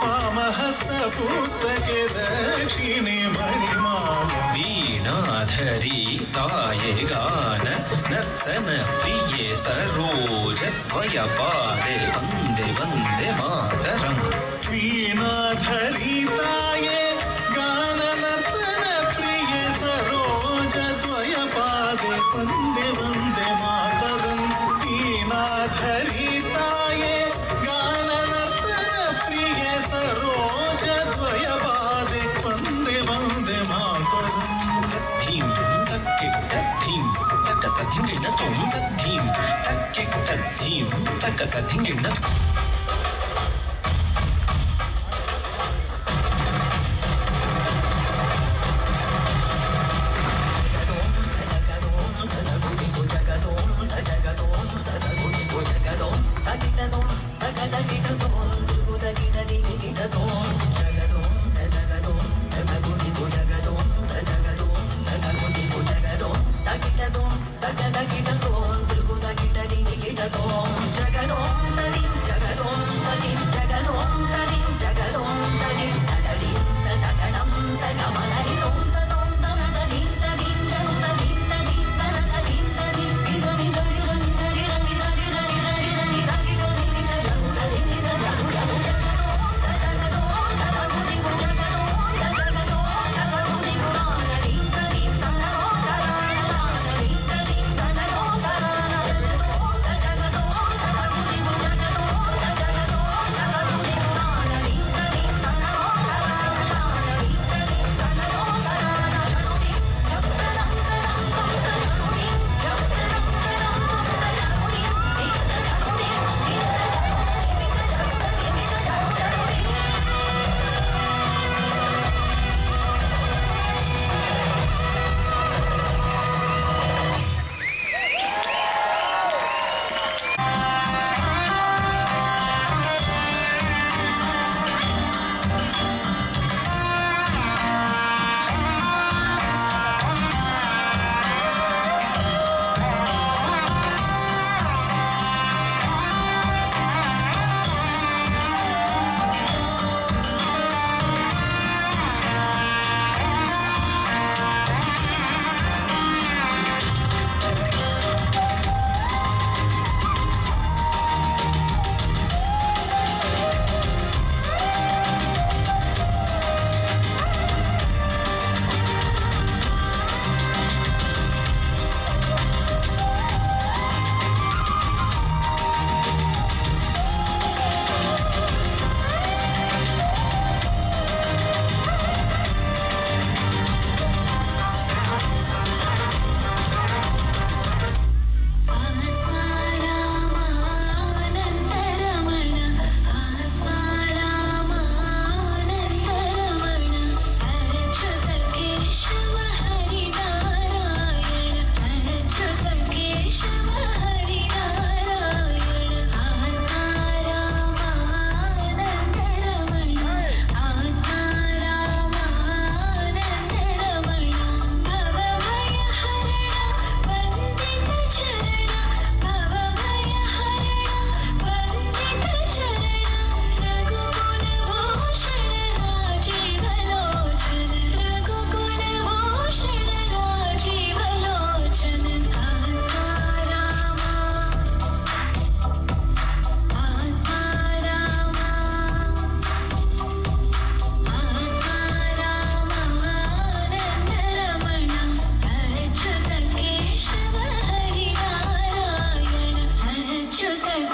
[SPEAKER 1] ವಾಮಹಸ್ತ ಪುಸ್ತಕೆ ದಕ್ಷಿಣಿ ಮಣಿಮಾಲ
[SPEAKER 10] ವೀಣಾಧರಿ ತಾಯೆ ಗಾನ ನರ್ತನ ಪ್ರಿಯೆ ಸರೋಜ ತ್ವಯ ಪಾದೆ ವಂದೇ ವಂದೇ ಮಾತರಂ
[SPEAKER 1] ವೀಣಾಧರಿ ತಾಯೇ ಗಾನ ನರ್ತನ ಪ್ರಿಯ ಸರೋಜ ದ್ವಯ ಪಾದೆ ವಂದೇ ವಂದೇ ಮಾತರಂ ವೀಣಾಧರಿ ತಾಯೇ ಗಾನ ನರ್ತನ ಪ್ರಿಯ ಸರೋಜ ದ್ವಯ ಪಾದೆ ವಂದೇ ವಂದೇ ಮಾತರಂ
[SPEAKER 10] ಧೀಂ ತಕ್ಕಿಟ್ಟ ಧೀಂ ತಕ್ಕ ಧಿಂಗಿಣ ತುಂ ತದ್ಧೀಂ ತಕ್ಕಿಟ್ಟ ಧೀಂ ತಕ್ಕ ಧಿಂಗಿಣ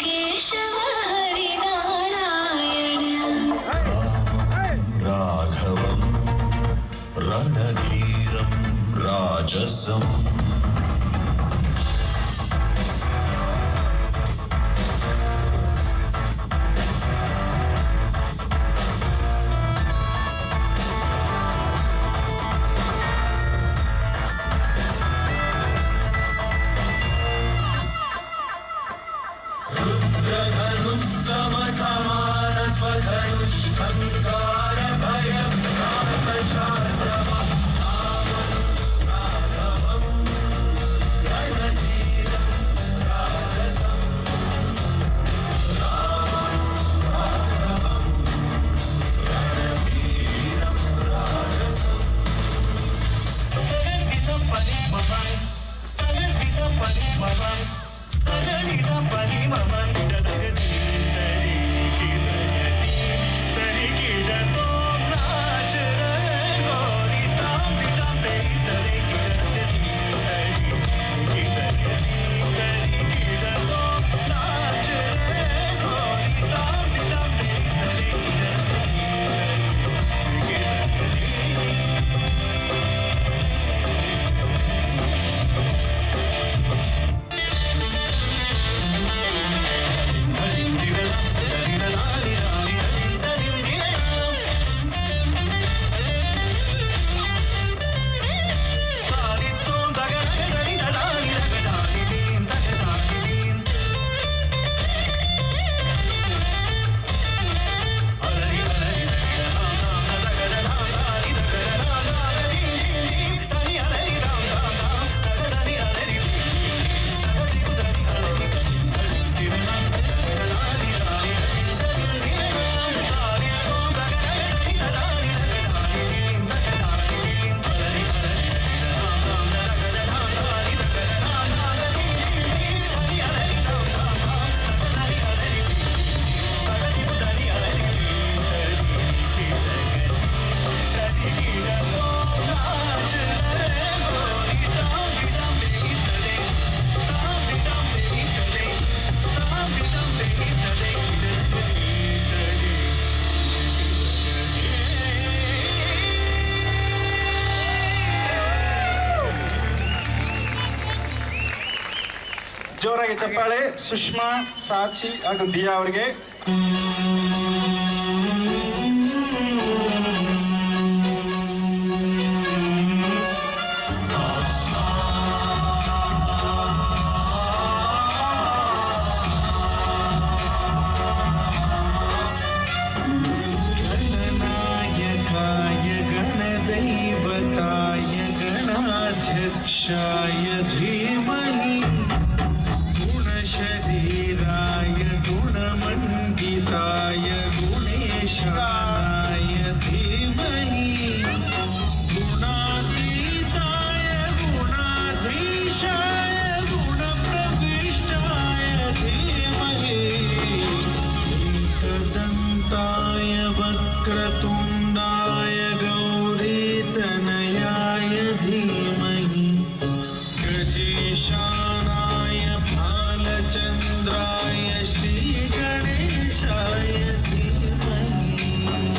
[SPEAKER 8] केशव हरिनारायण
[SPEAKER 10] राघवं रणधीरं राजसम्
[SPEAKER 6] ಜೋರಾಗಿ ಚಪ್ಪಾಳೆ ಸುಷ್ಮಾ, ಸಾಚಿ ಹಾಗೂ ದಿಯಾ ಅವರಿಗೆ.
[SPEAKER 10] गणनायकाय गणदैवताय गणाध्यक्षाय धीमहि गुणशरीराय गुणमण्डिताय गुणेशानाय धीमहि गुणातीताय गुणाधीशाय गुणप्रविष्टाय धीमहि एकदन्ताय वक्रतुण्डाय गौरीतनयाय धीमहि गजेशानाय भालचन्द्राय श्रीगणेशाय धीमहि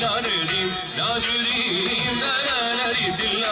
[SPEAKER 10] ಲಾರಿ ಲಾರಿ ಲಾರಿ ದಿಲ್ಲ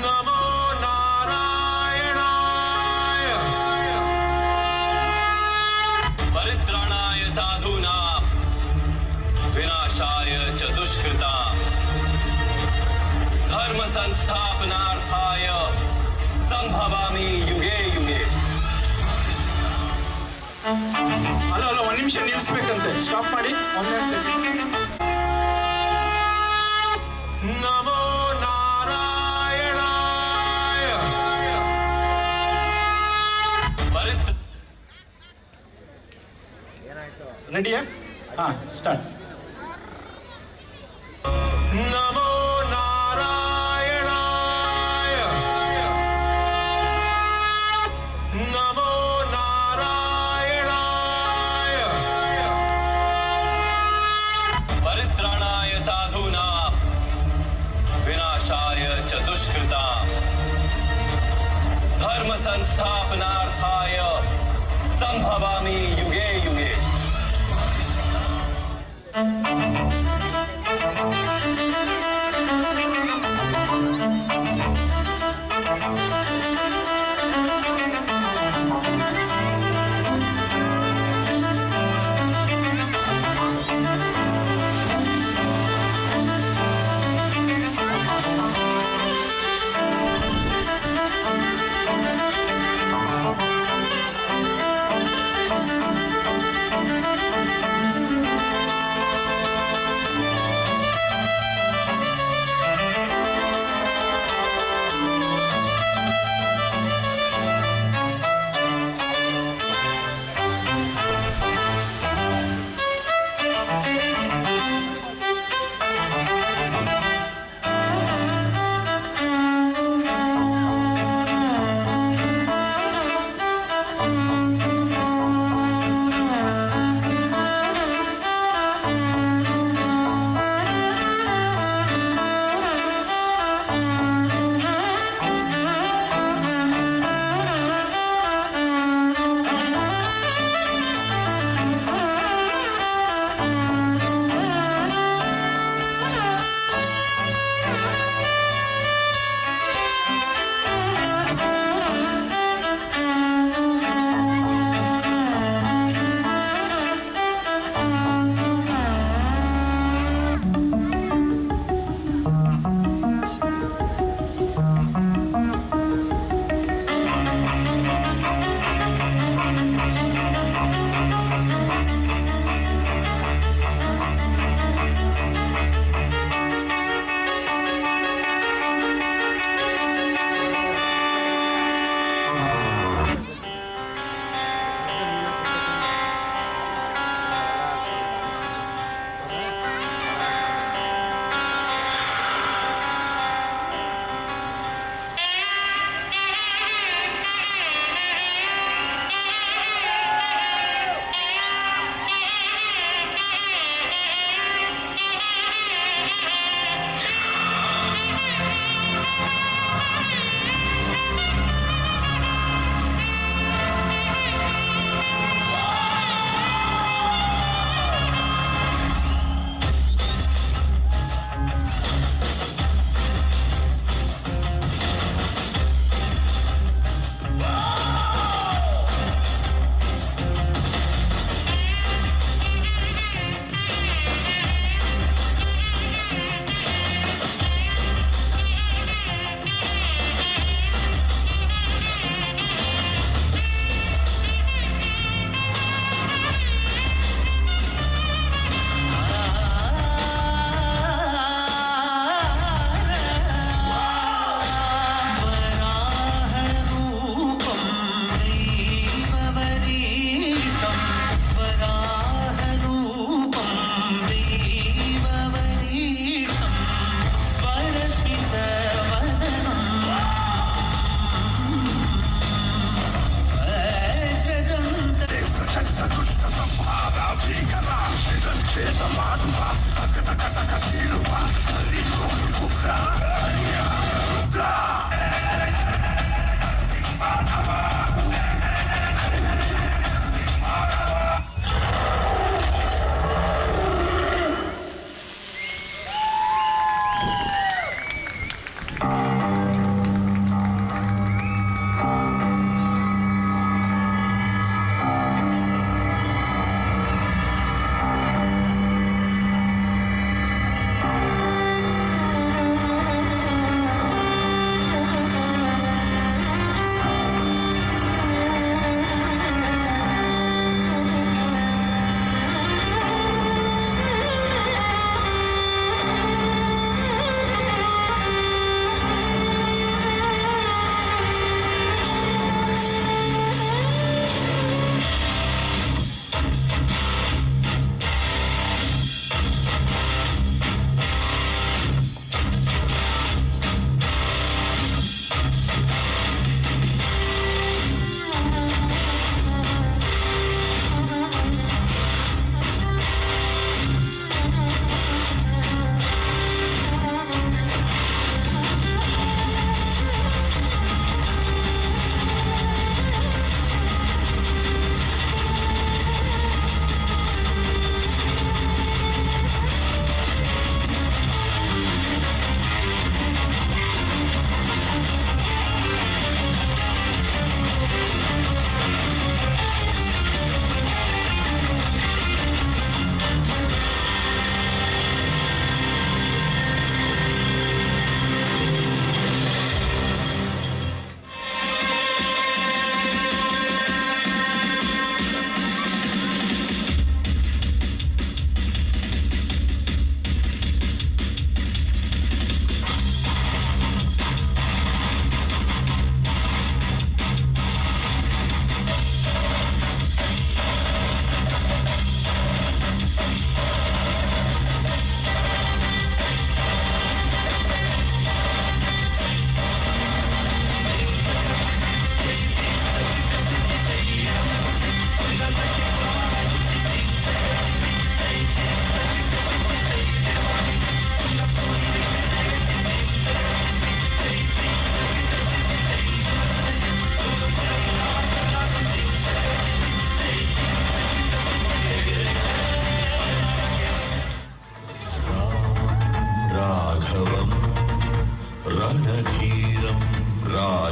[SPEAKER 10] ನಮೋ ನಾರಾಯಣಾಯ ಪರಿತ್ರಾಣಾಯ ಸಾಧೂನಾಂ ವಿನಾಶಾಯ ಚ ದುಷ್ಕೃತಾಂ ಧರ್ಮ ಸಂಸ್ಥಾಪನಾರ್ಥಾಯ ಸಂಭವಾಮಿ ಯುಗೇ ಯುಗೇ.
[SPEAKER 6] ಅಲ್ಲ ಒಂದ್ ನಿಮಿಷ ನಿಲ್ಲಿಸ್ಬೇಕಂತೆ, ಸ್ಟಾಪ್ ಮಾಡಿ ಒಂದೇ ಸೆಕೆಂಡ್.
[SPEAKER 10] ನಮೋ ನಾರಾಯಣಾಯ
[SPEAKER 6] ರೆಡಿಯಾ? ಹಾ, ಸ್ಟಾರ್ಟ್.
[SPEAKER 10] ನಮೋ ನಾರಾಯಣಾಯ ನಮೋ ನಾರಾಯಣಾಯ ಪರಿತ್ರಾಣಾಯ ಸಾಧೂನಾಂ ವಿನಾಶಾಯ ಚ ದುಷ್ಕೃತಾಂ ಧರ್ಮ ಸಂಸ್ಥಾಪನಾರ್ಥಾಯ ಸಂಭವಾಮಿ ಯುಗೇ ಯುಗೇ.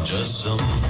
[SPEAKER 10] राजसम्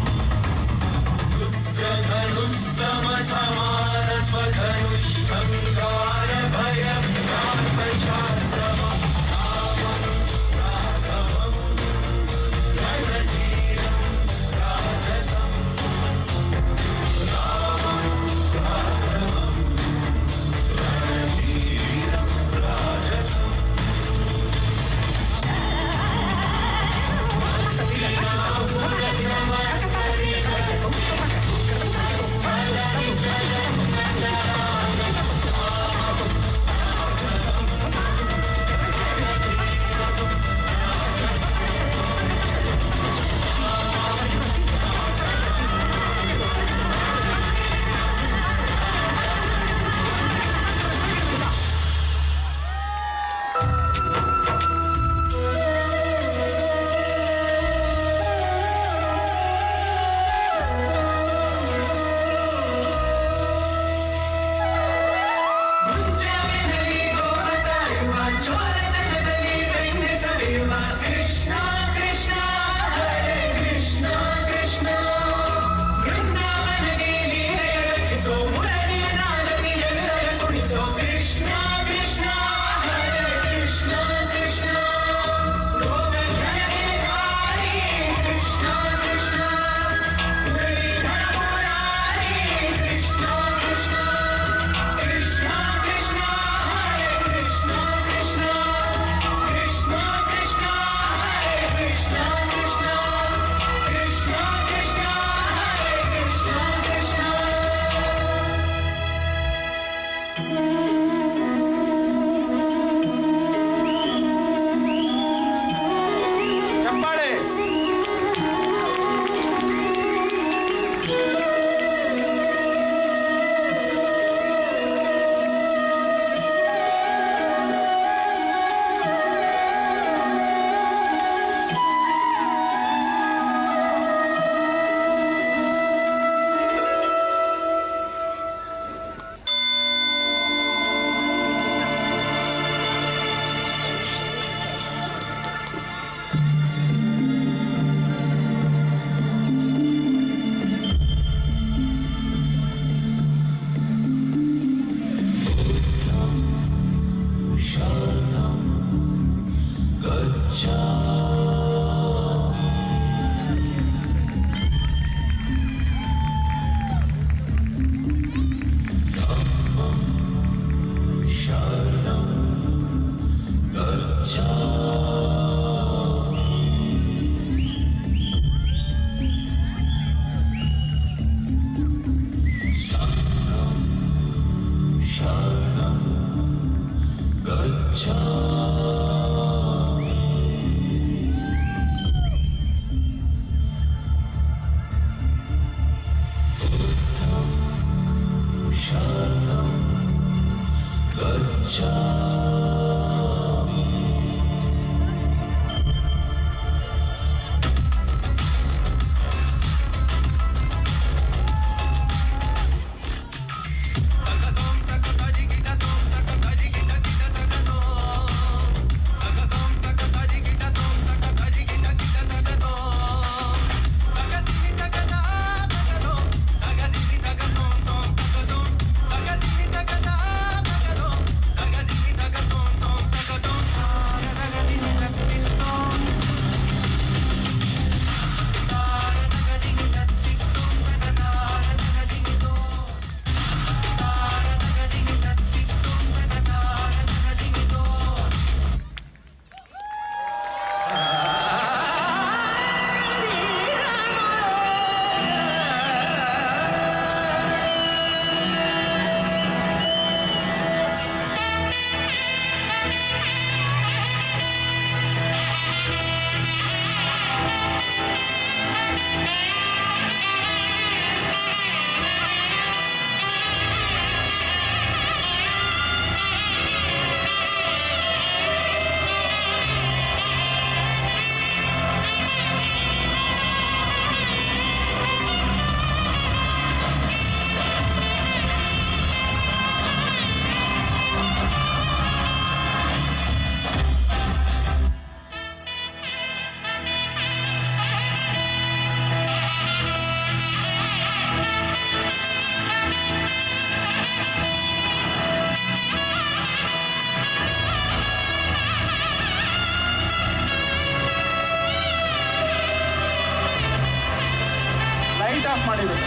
[SPEAKER 6] ಲೈಟ್ ಆಫ್ ಮಾಡಿಬೇಕು.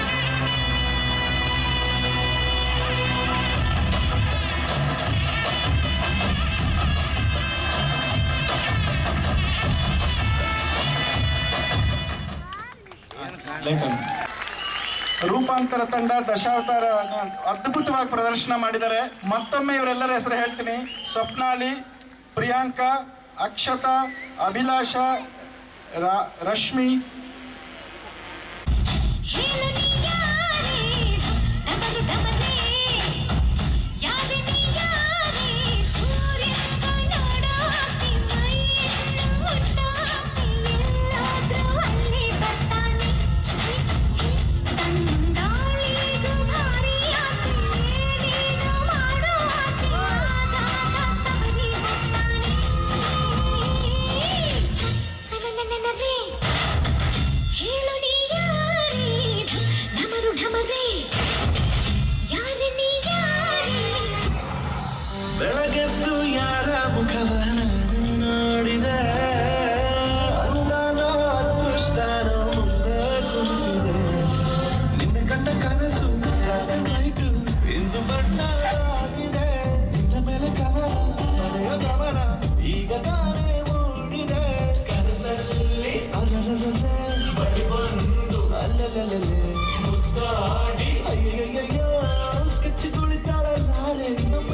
[SPEAKER 6] ರೂಪಾಂತರ ತಂಡ ದಶಾವತಾರ ಅದ್ಭುತವಾಗಿ ಪ್ರದರ್ಶನ ಮಾಡಿದ್ದಾರೆ. ಮತ್ತೊಮ್ಮೆ ಇವರೆಲ್ಲರ ಹೆಸರು ಹೇಳ್ತೀನಿ: ಸ್ವಪ್ನಾಲಿ, ಪ್ರಿಯಾಂಕಾ, ಅಕ್ಷತಾ, ಅಭಿಲಾಷ, ರಶ್ಮಿ.
[SPEAKER 10] ಬೆಳಗೆದ್ದು ಯಾರ ಮುಖವ ನಾನು ನೋಡಿದೆ, ನಾನು ಅದೃಷ್ಟನ ಮುಂದೆ ಕುಂತಿದೆ. ನಿನ್ನ ಕಂಡ ಕನಸು ನೈಟು ಇಂದು ಬಣ್ಣ ಆಗಿದೆ. ನಿನ್ನ ಮೇಲೆ ಕವನ ಮನೆಯ ಗಮನ ಈಗ ತಾನೇ ಮೂಡಿದೆ. ಕನಸಲ್ಲಿ ಅಲ್ಲಲ್ಲೇ ಬಳಿ ಬಂದು ಅಲ್ಲಲ್ಲೇ ಮುದ್ದಾಡಿ ಅಯ್ಯಯ್ಯಯ್ಯೋ ಕಚ್ಚಿ ಕುಳಿತಾಳೆ ನಾಳೆ ನಮ್ಮ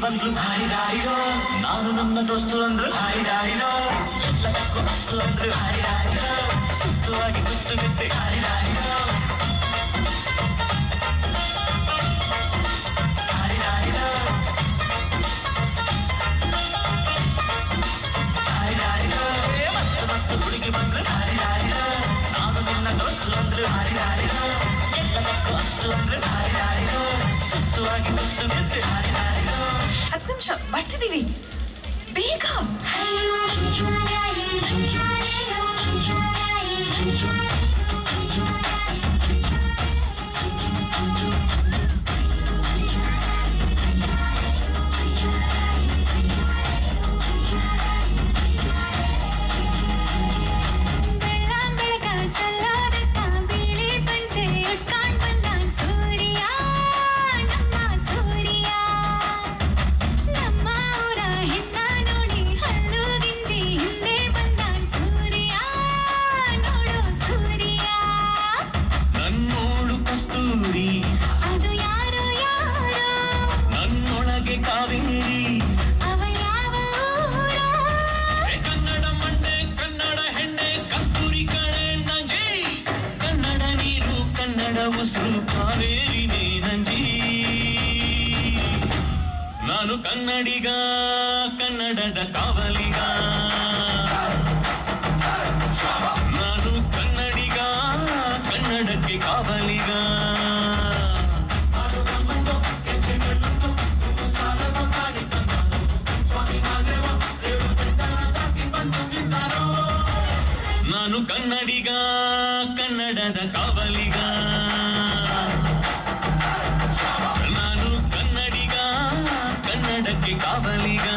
[SPEAKER 10] ಬಂದ್ರು ಹಾರಿದಾರಿರೋ, ನಾನು ನನ್ನ ದೋಸ್ತು ಅಂದ್ರು ಹಾರಿದಾರಿರೋ, ಎಲ್ಲದಕ್ಕೂ ಅಸ್ತು ಅಂದ್ರು ಹಾರಿದಾರಿರೋ, ಸುತ್ತುವಾಗಿ ಕುಸ್ತು ಬಿದ್ದೆ ಹಾರಿದಾರಿರೋ, ಹಾರಿದಾರಿರೋ, ಹಾರಿದಾರಿರೋ, ಮಸ್ತು ಮಸ್ತು ಹುಡುಗಿ ಬಂದ್ರು ಹಾರಿದಾರಿರೋ, ನಾನು ನನ್ನ ದೋಸ್ತು ಅಂದ್ರು ಹಾರಿದಾರಿರೋ, ಎಲ್ಲದಕ್ಕೂ ಅಸ್ತು ಅಂದ್ರು ಹಾರಿದಾರಿರೋ, ಸುತ್ತುವಾಗಿ ಕುಸ್ತು ಬಿದ್ದೆ ಹಾರಿದಾರಿರೋ.
[SPEAKER 5] 10 ನಿಮಿಷ ಬರ್ತಿದೀವಿ, ಬೇಗ. ನಾನು ಕನ್ನಡಿಗ, ಕನ್ನಡದ ಕಾವಲಿಗ, ನಾನು ಕನ್ನಡಿಗ, ಕನ್ನಡಕ್ಕೆ ಕಾವಲಿಗ. ನಾನು ಕನ್ನಡಿಗ, ಕನ್ನಡದ ಕಾವಲಿಗ, ನಾನು ಕನ್ನಡಿಗ, ಕನ್ನಡಕ್ಕೆ ಕಾವಲಿಗ.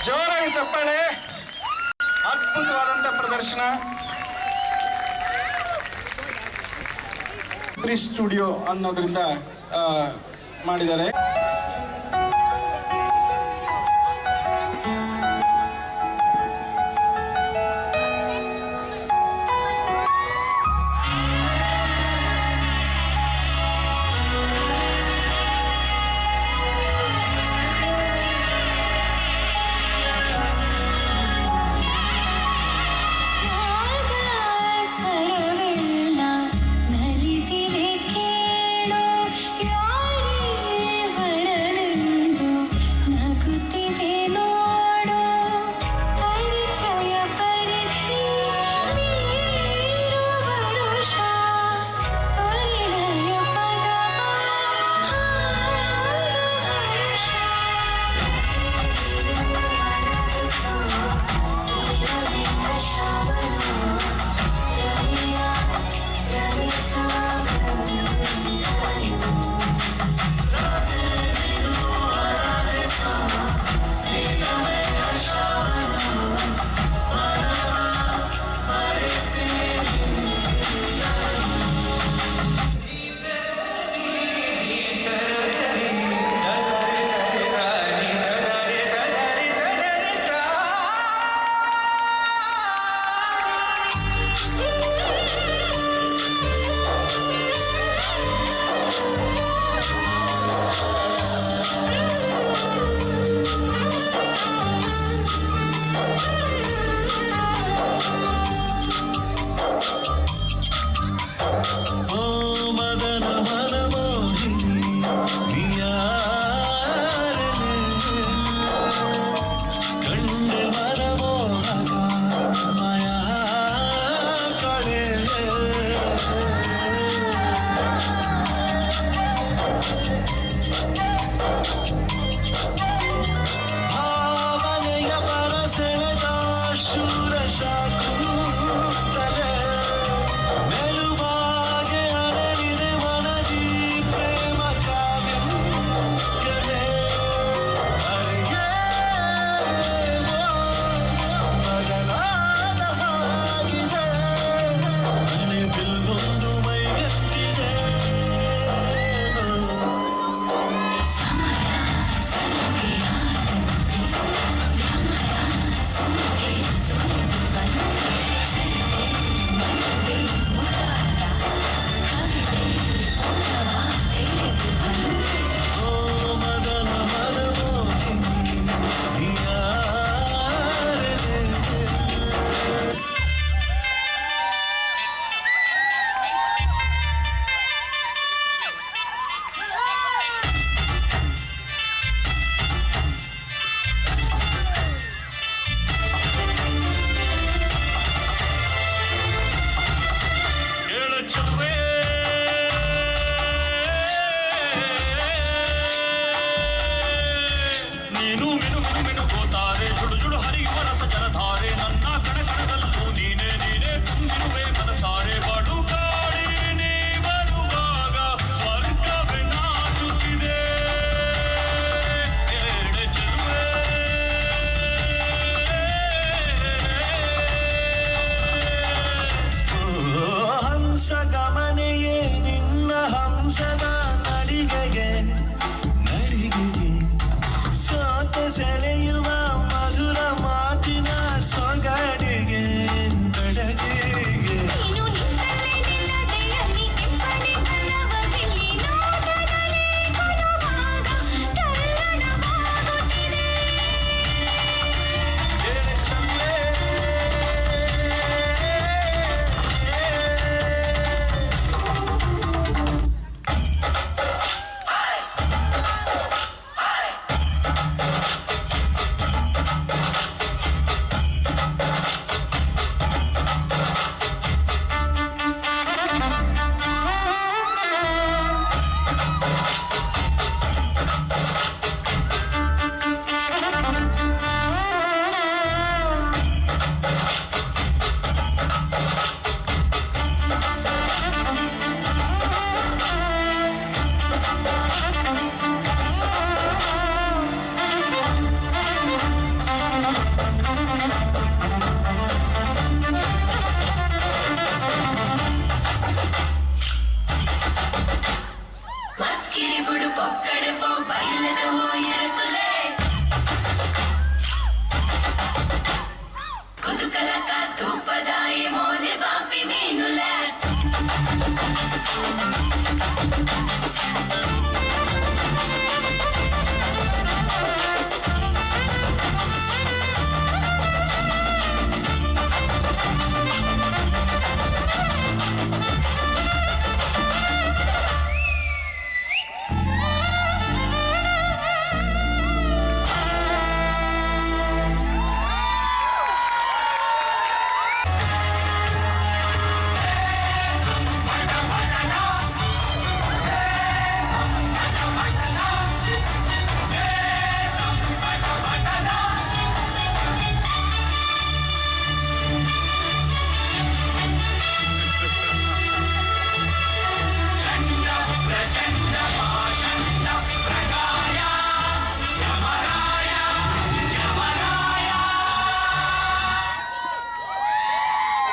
[SPEAKER 6] ಜೋರಾಗಿ ಚಪ್ಪಾಳೆ. ಅದ್ಭುತವಾದಂತ ಪ್ರದರ್ಶನ. ಸ್ಟುಡಿಯೋ ಅನ್ನೋದ್ರಿಂದ ಮಾಡಿದ್ದಾರೆ.
[SPEAKER 10] ಶೂರ ಶಾಖೂತಲೆ ಮೆಲುವಾಗೆ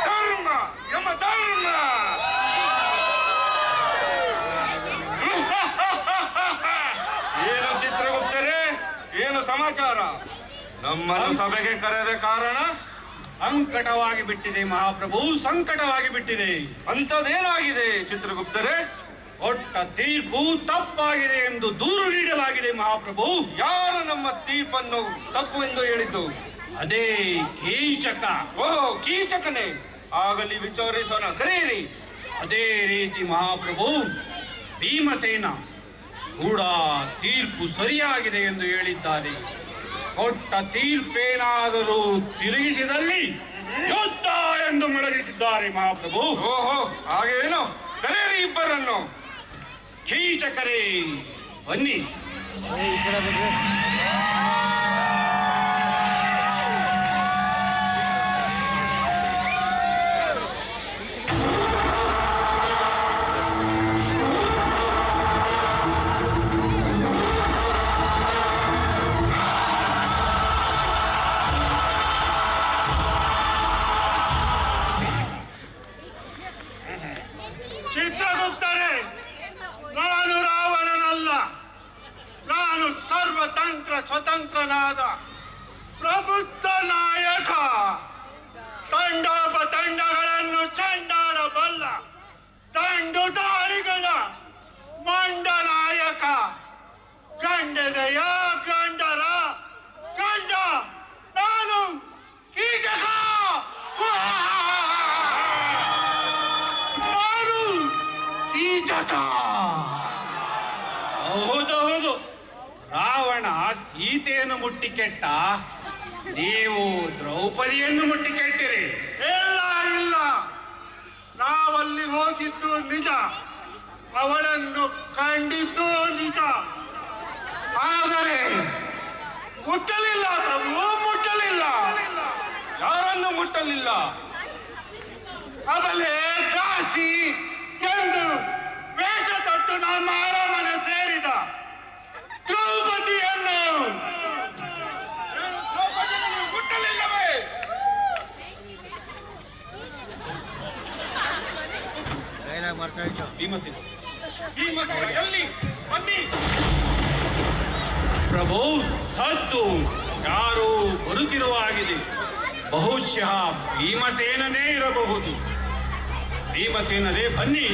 [SPEAKER 2] ಧರ್ಮ ಯಮ ಧರ್ಮ. ಏನು ಚಿತ್ರಗುಪ್ತರೇ, ಏನು ಸಮಾಚಾರ? ನಮ್ಮನ್ನು ಸಭೆಗೆ ಕರೆದ ಕಾರಣ?
[SPEAKER 3] ಸಂಕಟವಾಗಿ ಬಿಟ್ಟಿದೆ ಮಹಾಪ್ರಭು, ಸಂಕಟವಾಗಿ ಬಿಟ್ಟಿದೆ.
[SPEAKER 2] ಅಂಥದ್ದೇನಾಗಿದೆ ಚಿತ್ರಗುಪ್ತರೇ?
[SPEAKER 3] ಕೊಟ್ಟ ತೀರ್ಪು ತಪ್ಪಾಗಿದೆ ಎಂದು ದೂರು ನೀಡಲಾಗಿದೆ ಮಹಾಪ್ರಭು.
[SPEAKER 2] ಯಾರು ನಮ್ಮ ತೀರ್ಪನ್ನು ತಪ್ಪು ಎಂದು ಹೇಳಿದ್ದು?
[SPEAKER 3] ಅದೇ ಕೀಚಕ.
[SPEAKER 2] ಓಹೋ, ಕೀಚಕನೇ. ಆಗಲಿ ವಿಚಾರಿಸೋಣ, ಕರೆಯಿರಿ.
[SPEAKER 3] ಅದೇ ರೀತಿ ಮಹಾಪ್ರಭು, ಭೀಮಸೇನ ಕೂಡ ತೀರ್ಪು ಸರಿಯಾಗಿದೆ ಎಂದು ಹೇಳಿದ್ದಾರೆ. ಕೊಟ್ಟ ತೀರ್ಪೇನಾದರೂ ತಿರುಗಿಸಿದಲ್ಲಿ ಯುದ್ಧ ಎಂದು ಮೊಳಗಿಸಿದ್ದಾರೆ ಮಹಾಪ್ರಭು.
[SPEAKER 2] ಓಹೋ, ಹಾಗೇನು? ಕರೆಯಿರಿ ಇಬ್ಬರನ್ನು.
[SPEAKER 3] ಕೀಚಕರೇ ಬನ್ನಿ.
[SPEAKER 2] ಚಿತ್ರಗುಪ್ತರೇ, ನಾನು ರಾವಣನಲ್ಲ. ನಾನು ಸರ್ವತಂತ್ರ ಸ್ವತಂತ್ರನಾದ ಪ್ರಬುದ್ಧ ನಾಯಕ. ತಂಡೋಪತಂಡಗಳನ್ನು ಚೆಂಡಾಡಬಲ್ಲ ದಂಡುದಾರಿಗಳ ಮಂಡ ನಾಯಕ. ಗಂಡದೆಯ ಗಂಡರ ಗಂಡ ನಾನು ಕೀಚಕ. ನಾನು ಕೀಚಕ.
[SPEAKER 3] ಹೌದು, ರಾವಣ ಸೀತೆಯನ್ನು ಮುಟ್ಟಿ ಕೆಟ್ಟ, ನೀವು ದ್ರೌಪದಿಯನ್ನು ಮುಟ್ಟಿ ಕೆಟ್ಟಿರಿ.
[SPEAKER 2] ಇಲ್ಲ ಇಲ್ಲ, ನಾವಲ್ಲಿ ಹೋಗಿದ್ದು ನಿಜ, ಅವಳನ್ನು ಕಂಡಿದ್ದು ನಿಜ. ಆದರೆ ಮುಟ್ಟಲಿಲ್ಲ ಪ್ರಭು, ಮುಟ್ಟಲಿಲ್ಲ. ಯಾರನ್ನು ಮುಟ್ಟಲಿಲ್ಲ? ಅವಲೇ ದಾಸಿ ಎಂದು ವೇಷ ತೊಟ್ಟು ನಮ್ಮ ಅರಮನೆ ಸೇರಿದ ದ್ರೌಪದಿಯನ್ನು. ದ್ರೌಪದಿಯನ್ನು ಮುಟ್ಟಲಿಲ್ಲವೇ?
[SPEAKER 3] ಭೀಮಸೇನ
[SPEAKER 2] ಭೀಮಸೇನ ಎಲ್ಲಿ? ಬನ್ನಿ.
[SPEAKER 3] ಪ್ರಭು, ಸದ್ದು ಯಾರೋ ಬರುತ್ತಿರುವ ಹಾಗಿದೆ. ಬಹುಶಃ ಭೀಮಸೇನನೇ ಇರಬಹುದು. ಭೀಮಸೇನರೇ ಬನ್ನಿ.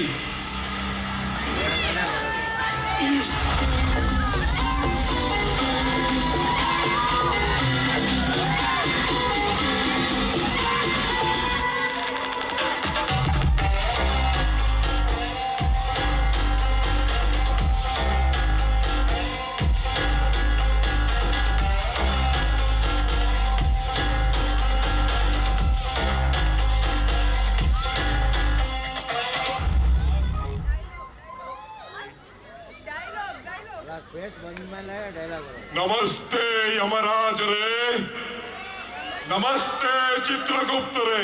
[SPEAKER 2] ನಮಸ್ತೆ ಯಮರಾಜರೇ, ನಮಸ್ತೆ ಚಿತ್ರಗುಪ್ತರೇ.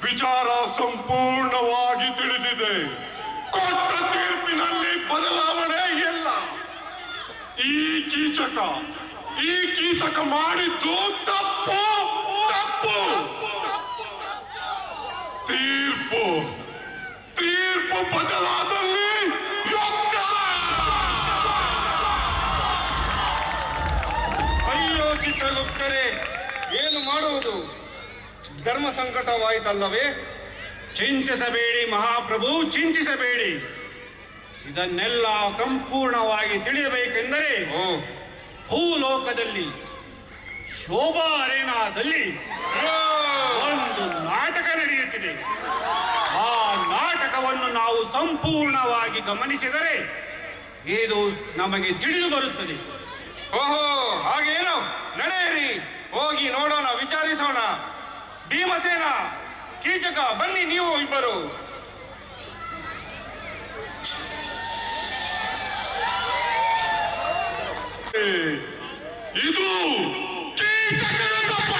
[SPEAKER 2] ವಿಚಾರ ಸಂಪೂರ್ಣವಾಗಿ ತಿಳಿದಿದೆ. ಕೊಟ್ಟ ತೀರ್ಪಿನಲ್ಲಿ ಬದಲಾವಣೆ ಇಲ್ಲ. ಈ ಕೀಚಕ ಮಾಡಿದ್ದು ತಪ್ಪು ತಪ್ಪು. ತೀರ್ಪು ಬದಲಾದಲ್ಲಿ ಯುದ್ಧ. ಅಯ್ಯೋ ಚಿತ್ರಗುಪ್ತರೇ, ಏನು ಮಾಡುವುದು? ಧರ್ಮ ಸಂಕಟವಾಯಿತಲ್ಲವೇ? ಚಿಂತಿಸಬೇಡಿ ಮಹಾಪ್ರಭು, ಚಿಂತಿಸಬೇಡಿ. ಇದನ್ನೆಲ್ಲ ಸಂಪೂರ್ಣವಾಗಿ ತಿಳಿಯಬೇಕೆಂದರೆ ಭೂಲೋಕದಲ್ಲಿ ಶೋಭಾ ಅರೇನಾದಲ್ಲಿ ಒಂದು ನಾಟಕ ನಡೆಯುತ್ತಿದೆ. ಆ ನಾಟಕವನ್ನು ನಾವು ಸಂಪೂರ್ಣವಾಗಿ ಗಮನಿಸಿದರೆ ಇದು ನಮಗೆ ತಿಳಿದು ಬರುತ್ತದೆ.
[SPEAKER 6] ಓಹೋ, ಹಾಗೇನು? ನಡೆಯಿರಿ, ಹೋಗಿ ನೋಡೋಣ, ವಿಚಾರಿಸೋಣ. ಭೀಮಸೇನ, ಕೀಚಕ, ಬನ್ನಿ ನೀವು ಇಬ್ಬರು.
[SPEAKER 2] ಇದು ಕೀಚಕನ ತಪ್ಪ.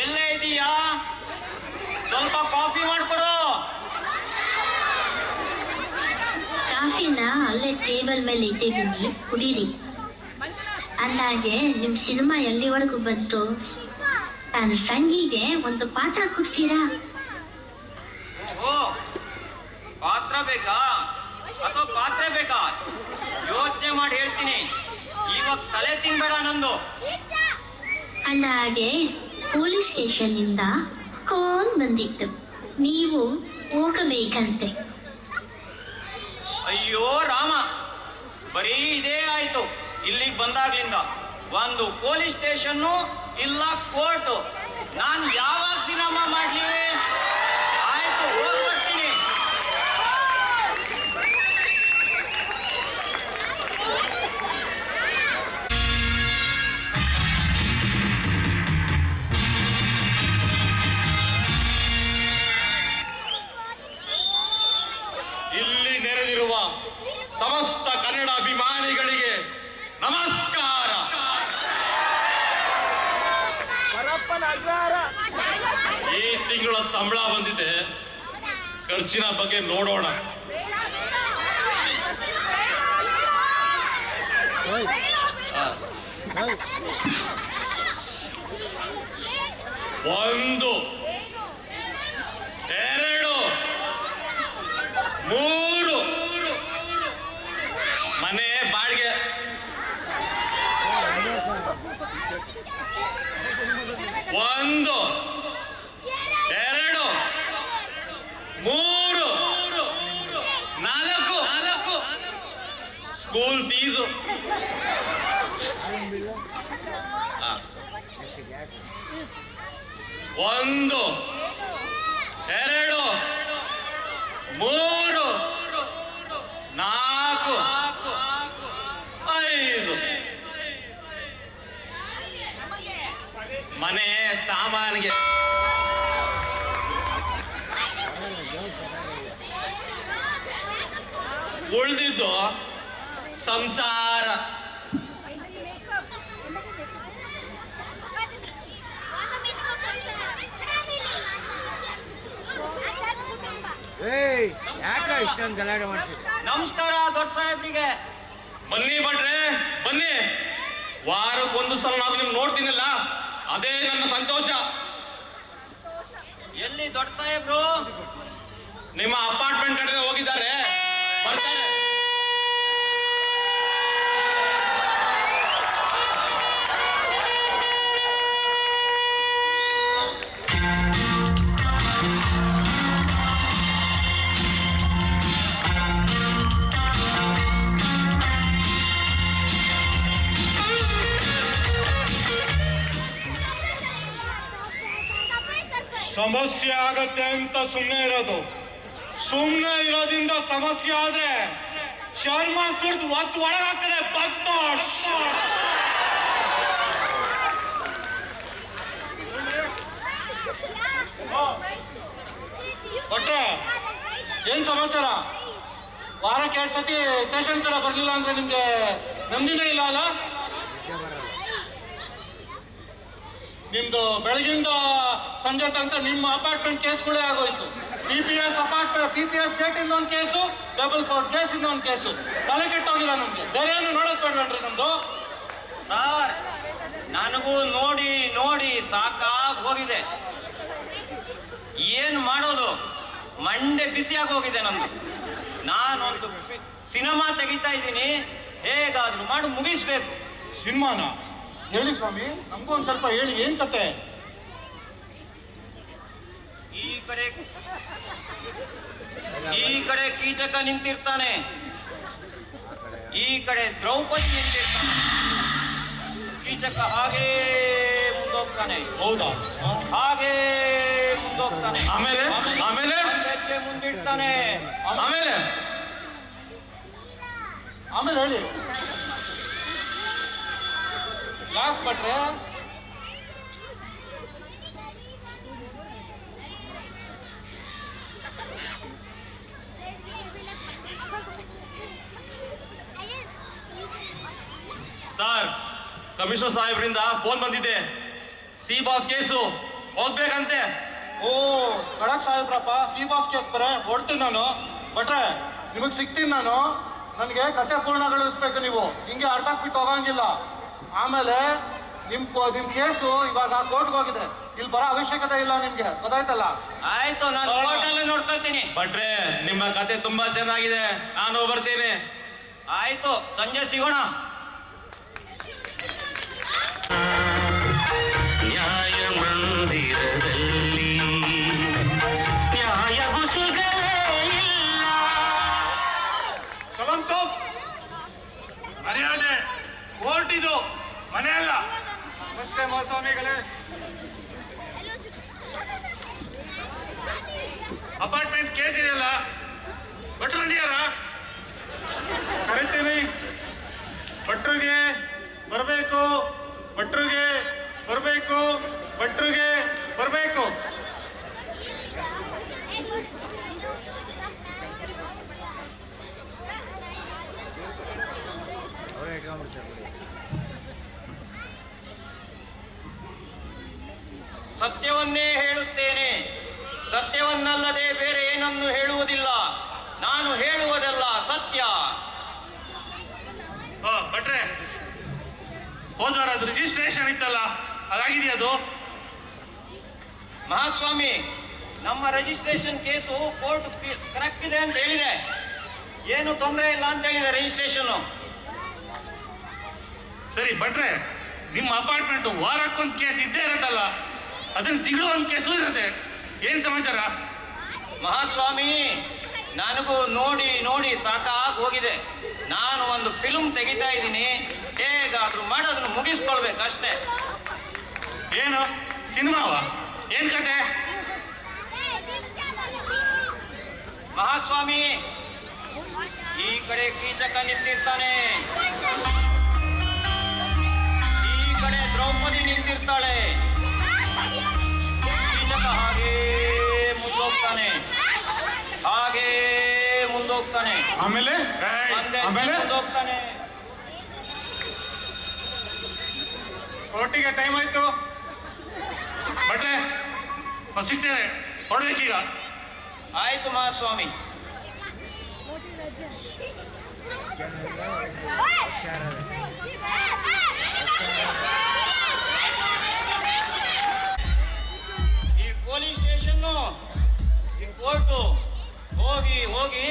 [SPEAKER 10] ಎಲ್ಲೇ ಇದೀಯಾ? ಸ್ವಲ್ಪ ಕಾಫಿ ಮಾಡ್ಕೊಡು.
[SPEAKER 12] ಕಾಫಿನ ಅಲ್ಲೇ ಟೇಬಲ್ ಮೇಲೆ ಇಟ್ಟಿದ್ದೀನಿ, ಕುಡೀರಿ. ಅಂದಾಗೆ ನಿಮ್ ಸಿನಿಮಾ ಎಲ್ಲಿವರೆಗೂ ಬಂತು? ನನ್ನ ತಂಗಿಗೆ ಒಂದು ಪಾತ್ರ ಕೊಡ್ತೀರಾ?
[SPEAKER 10] ಓ, ಪಾತ್ರ ಬೇಕಾ ಅಥವಾ ಪಾತ್ರೆ ಬೇಕಾ? ಯೋಚನೆ ಮಾಡಿ ಹೇಳ್ತೀನಿ. ಇವಾಗ ತಲೆ ತಿನ್ಬೇಡ ನಂದು.
[SPEAKER 12] ಅಂದಾಗೆ ಪೊಲೀಸ್ ಸ್ಟೇಷನ್ ಇಂದ ಫೋನ್ ಬಂದಿತ್ತು, ನೀವು ಹೋಗಬೇಕಂತೆ.
[SPEAKER 10] ಅಯ್ಯೋ ರಾಮ, ಬರೀ ಇದೇ ಆಯ್ತು ಇಲ್ಲಿಗೆ ಬಂದಾಗ್ಲಿಂದ. ಒಂದು ಪೊಲೀಸ್ ಸ್ಟೇಷನ್ನು ಇಲ್ಲ ಕೋರ್ಟು. ನಾನು ಯಾವಾಗ ಸಿನಿಮಾ ಮಾಡ್ಲಿ? ಆಯ್ತು, ಹೋಗ್ಬರ್ತೀನಿ.
[SPEAKER 1] ಇಲ್ಲಿ ನೆರೆದಿರುವ ಸಮಸ್ತ ಕನ್ನಡ ಅಭಿಮಾನಿಗಳಿಗೆ ನಮಸ್ಕಾರ. ಈ ತಿಂಗಳ ಸಂಬಳ ಬಂದಿದೆ, ಖರ್ಚಿನ ಬಗ್ಗೆ ನೋಡೋಣ. ಒಂದು, ಎರಡು, ಮೂರು ಮನೆ ಬಾಡಿಗೆ. ಒಂದು, ಎರಡು, ಮೂರು, ನಾಲ್ಕು ಸ್ಕೂಲ್ ಫೀಸು. ಒಂದು, ಎರಡು, ಮೂರು, ನಾಲ್ಕು, ಐದು ಮನೆ ಸಾಮಾನಿಗೆ. ಉಳಿದಿದ್ದು ಸಂಸಾರ.
[SPEAKER 10] ನಮಸ್ಕಾರ ದೊಡ್ಡ ಸಾಹೇಬ್ರಿಗೆ.
[SPEAKER 1] ಬನ್ನಿ ಭಟ್ರೆ, ಬನ್ನಿ. ವಾರಕ್ಕೊಂದು ಸಲ ನಾನು ನಿಮ್ಗೆ ನೋಡ್ತೀನಿಲ್ಲ, ಅದೇ ನನ್ನ ಸಂತೋಷ.
[SPEAKER 10] ಎಲ್ಲಿ ದೊಡ್ಡ ಸಾಹೇಬ್ರು?
[SPEAKER 1] ನಿಮ್ಮ ಅಪಾರ್ಟ್ಮೆಂಟ್ ಕಡೆ ಹೋಗಿದ್ದಾರೆ, ಬರ್ತಾರೆ.
[SPEAKER 2] ಸಮಸ್ಯೆ ಆಗತ್ತೆ ಅಂತ ಸುಮ್ಮನೆ ಇರೋದು. ಸುಮ್ಮನೆ ಇರೋದ್ರಿಂದ ಸಮಸ್ಯೆ ಆದ್ರೆ ಶರ್ಮ ಸುಡ್ದು ಒತ್ತು ಒಳಗಾಗ್ತದೆ. ಬದ್ಮಾಶ್. ಭಟ್ರೆ, ಏನ್ ಸಮಾಚಾರ? ವಾರಕ್ಕೆ 2 ಸತಿ ಸ್ಟೇಷನ್ ಕಡೆ ಬರ್ಲಿಲ್ಲ ಅಂದ್ರೆ ನಿಮ್ಗೆ ನಂದಿನೇ ಇಲ್ಲ ಅಲ್ಲ? ನಿಮ್ದು ಬೆಳಗಿಂದ ಸಂಜೆ ತನಕ ನಿಮ್ಮ ಅಪಾರ್ಟ್ಮೆಂಟ್ ಕೇಸ್ಗಳೇ ಆಗೋಯ್ತು. PPS ಗೇಟ್ ಇಂದ ಒಂದು ಕೇಸು, ಡಬಲ್ ಕೋರ್ಟ್ ಕೇಸ್ ಇಂದ ಒಂದು ಕೇಸು. ತಲೆ ಕೆಟ್ಟೋಗಿಲ್ಲ ನಮ್ಗೆ. ಬೇರೆ ಏನು ನೋಡೋದ್ ಬೇಡ್ವೇನ್ರಿ ನಮ್ದು?
[SPEAKER 9] ಸರ್, ನನಗೂ ನೋಡಿ ನೋಡಿ ಸಾಕಾಗಿ ಹೋಗಿದೆ. ಏನು ಮಾಡೋದು, ಮಂಡೆ ಬಿಸಿಯಾಗಿ ಹೋಗಿದೆ ನಮ್ದು. ನಾನೊಂದು ಸಿನಿಮಾ ತೆಗಿತಾ ಇದ್ದೀನಿ, ಹೇಗಾದ್ರೂ ಮಾಡಿ ಮುಗಿಸ್ಬೇಕು.
[SPEAKER 2] ಸಿನಿಮಾನ ಹೇಳಿ ಸ್ವಾಮಿ, ನಮಗೂ ಒಂದ್ ಸ್ವಲ್ಪ ಹೇಳಿ, ಏನ್ ಕತೆ?
[SPEAKER 9] ಈ ಕಡೆ ಕೀಚಕ ನಿಂತಿರ್ತಾನೆ, ಈ ಕಡೆ ದ್ರೌಪದಿ ನಿಂತಿರ್ತಾನೆ. ಕೀಚಕ ಹಾಗೇ ಮುಂದೋಗ್ತಾನೆ.
[SPEAKER 2] ಹೌದಾ?
[SPEAKER 9] ಹಾಗೇ ಮುಂದೋಗ್ತಾನೆ.
[SPEAKER 2] ಆಮೇಲೆ ಆಮೇಲೆ
[SPEAKER 9] ಹೆಜ್ಜೆ ಮುಂದಿಡ್ತಾನೆ.
[SPEAKER 2] ಆಮೇಲೆ ಆಮೇಲೆ ಹೇಳಿ. ಯಾಕೆ ಭಟ್ರೆ?
[SPEAKER 10] ಸರ್, ಕಮಿಷನರ್ ಸಾಹೇಬ್ರಿಂದ ಫೋನ್ ಬಂದಿದೆ. ಸಿ ಬಾಸ್ ಕೇಸು ಹೋಗ್ಬೇಕಂತೆ.
[SPEAKER 2] ಓ, ಖಡಕ್ ಸಾಹೇಬ್ರಪ್ಪ, ಸಿ ಬಾಸ್ ಕೇಸ್ ಬರೇ ಹೊಡ್ತೀನಿ ನಾನು. ಭಟ್ರೆ, ನಿಮಗ್ ಸಿಗ್ತೀನಿ ನಾನು. ನನಗೆ ಕತೆ ಪೂರ್ಣಗೊಳಿಸ್ಬೇಕು ನೀವು. ಹಿಂಗೆ ಅರ್ಧಕ್ಕೆ ಬಿಟ್ಟು ಹೋಗಂಗಿಲ್ಲ. ಆಮೇಲೆ ನಿಮ್ ಕೇಸು ಇವಾಗ ಕೋರ್ಟ್ಗೆ ಹೋಗಿದೆ. ಇಲ್ಲಿ ಬರೋ ಅವಶ್ಯಕತೆ ಇಲ್ಲ ನಿಮ್ಗೆ, ಗೊತ್ತಾಯ್ತಲ್ಲ?
[SPEAKER 9] ಆಯ್ತು, ನಾನು ಕೋರ್ಟಲ್ಲೇ ನೋಡ್ಕೊಳ್ತೀನಿ.
[SPEAKER 10] ಭಟ್ರೆ, ನಿಮ್ಮ ಕತೆ ತುಂಬಾ ಚೆನ್ನಾಗಿದೆ, ನಾನು ಬರ್ತೀನಿ.
[SPEAKER 9] ಆಯ್ತು, ಸಂಜೆ ಸಿಗೋಣ.
[SPEAKER 10] ನ್ಯಾಯ ಮಂದಿರದಲ್ಲಿ ನ್ಯಾಯವು ಸಿಗಲೇ ಇಲ್ಲ.
[SPEAKER 2] ಸಲಂ ಸಾಬ್, ಮರ್ಯಾದೆ, ಕೋರ್ಟ್ ಇದು, ಮನೆ ಅಲ್ಲ. ನಮಸ್ತೆ ಮಹಾಸ್ವಾಮಿಗಳೇ. ಅಪಾರ್ಟ್ಮೆಂಟ್ ಕೇಸ್ ಇದೆಯಲ್ಲ, ಭಟ್ರು ಬಂದಿಯಾರ? ಕರಿತೀನಿ. ಭಟ್ರಿಗೆ ಬರಬೇಕು, ಭಟ್ರಿಗೆ ಬರಬೇಕು, ಭಟ್ರಿಗೆ ಬರಬೇಕು.
[SPEAKER 9] ಸತ್ಯವನ್ನೇ ಹೇಳುತ್ತೇನೆ, ಸತ್ಯವನ್ನಲ್ಲದೆ ಬೇರೆ ಏನನ್ನು ಹೇಳುವುದಿಲ್ಲ. ನಾನು ಹೇಳುವುದೆಲ್ಲ ಸತ್ಯ.
[SPEAKER 2] ಭಟ್ರೆ, ಹೋದವಾರ ಅದು ರಿಜಿಸ್ಟ್ರೇಷನ್ ಇತ್ತಲ್ಲ, ಅದಾಗಿದೆಯಾ ಅದು?
[SPEAKER 9] ಮಹಾಸ್ವಾಮಿ, ನಮ್ಮ ರಿಜಿಸ್ಟ್ರೇಷನ್ ಕೇಸು ಕೋರ್ಟ್ ಕರೆಕ್ಟ್ ಇದೆ ಅಂತ ಹೇಳಿದೆ. ಏನು ತೊಂದರೆ ಇಲ್ಲ ಅಂತ ಹೇಳಿದೆ ರಿಜಿಸ್ಟ್ರೇಷನ್.
[SPEAKER 2] ಸರಿ ಭಟ್ರೆ, ನಿಮ್ಮ ಅಪಾರ್ಟ್ಮೆಂಟ್ ವಾರಕ್ಕೊಂದು ಕೇಸ್ ಇದ್ದೇ ಇರತ್ತಲ್ಲ, ಅದನ್ನ ತಿಂಗಳು ಒಂದು ಕೇಸು ಇರುತ್ತೆ. ಏನ್ ಸಮಾಚಾರ?
[SPEAKER 9] ಮಹಾಸ್ವಾಮಿ, ನನಗೂ ನೋಡಿ ನೋಡಿ ಸಾಕಾಗಿ ಹೋಗಿದೆ. ನಾನು ಒಂದು ಫಿಲ್ಮ್ ತೆಗಿತಾ ಇದ್ದೀನಿ, ಹೇಗಾದ್ರೂ ಮಾಡಿ ಅದನ್ನು ಮುಗಿಸ್ಕೊಳ್ಬೇಕು ಅಷ್ಟೇ.
[SPEAKER 2] ಏನು ಸಿನಿಮಾವ? ಏನ್ ಕತೆ?
[SPEAKER 9] ಮಹಾಸ್ವಾಮಿ, ಈ ಕಡೆ ಕೀಚಕ ನಿಂತಿರ್ತಾನೆ, ಈ ಕಡೆ ದ್ರೌಪದಿ ನಿಂತಿರ್ತಾಳೆ. ಕೀಚಕ ಹಾಗೇ ಮುಂದೋಗ್ತಾನೆ, ಹಾಗೇ ಮುಂದೋಗ್ತಾನೆ.
[SPEAKER 2] ಆಮೇಲೆ
[SPEAKER 9] ಮುಂದೋಗ್ತಾನೆ.
[SPEAKER 2] ಕೋರ್ಟಿಗೆ ಟೈಮ್ ಆಯ್ತು. ಭಟ್ರೆ, ಸಿಗ್ತೇನೆ, ಹೊರಡ್ಬೇಕೀಗ.
[SPEAKER 9] ಆಯ್ತು ಮಹಾಸ್ವಾಮಿ. ಈ ಪೊಲೀಸ್ ಸ್ಟೇಷನ್ನು, ಈ ಕೋರ್ಟು ಹೋಗಿ ಹೋಗಿ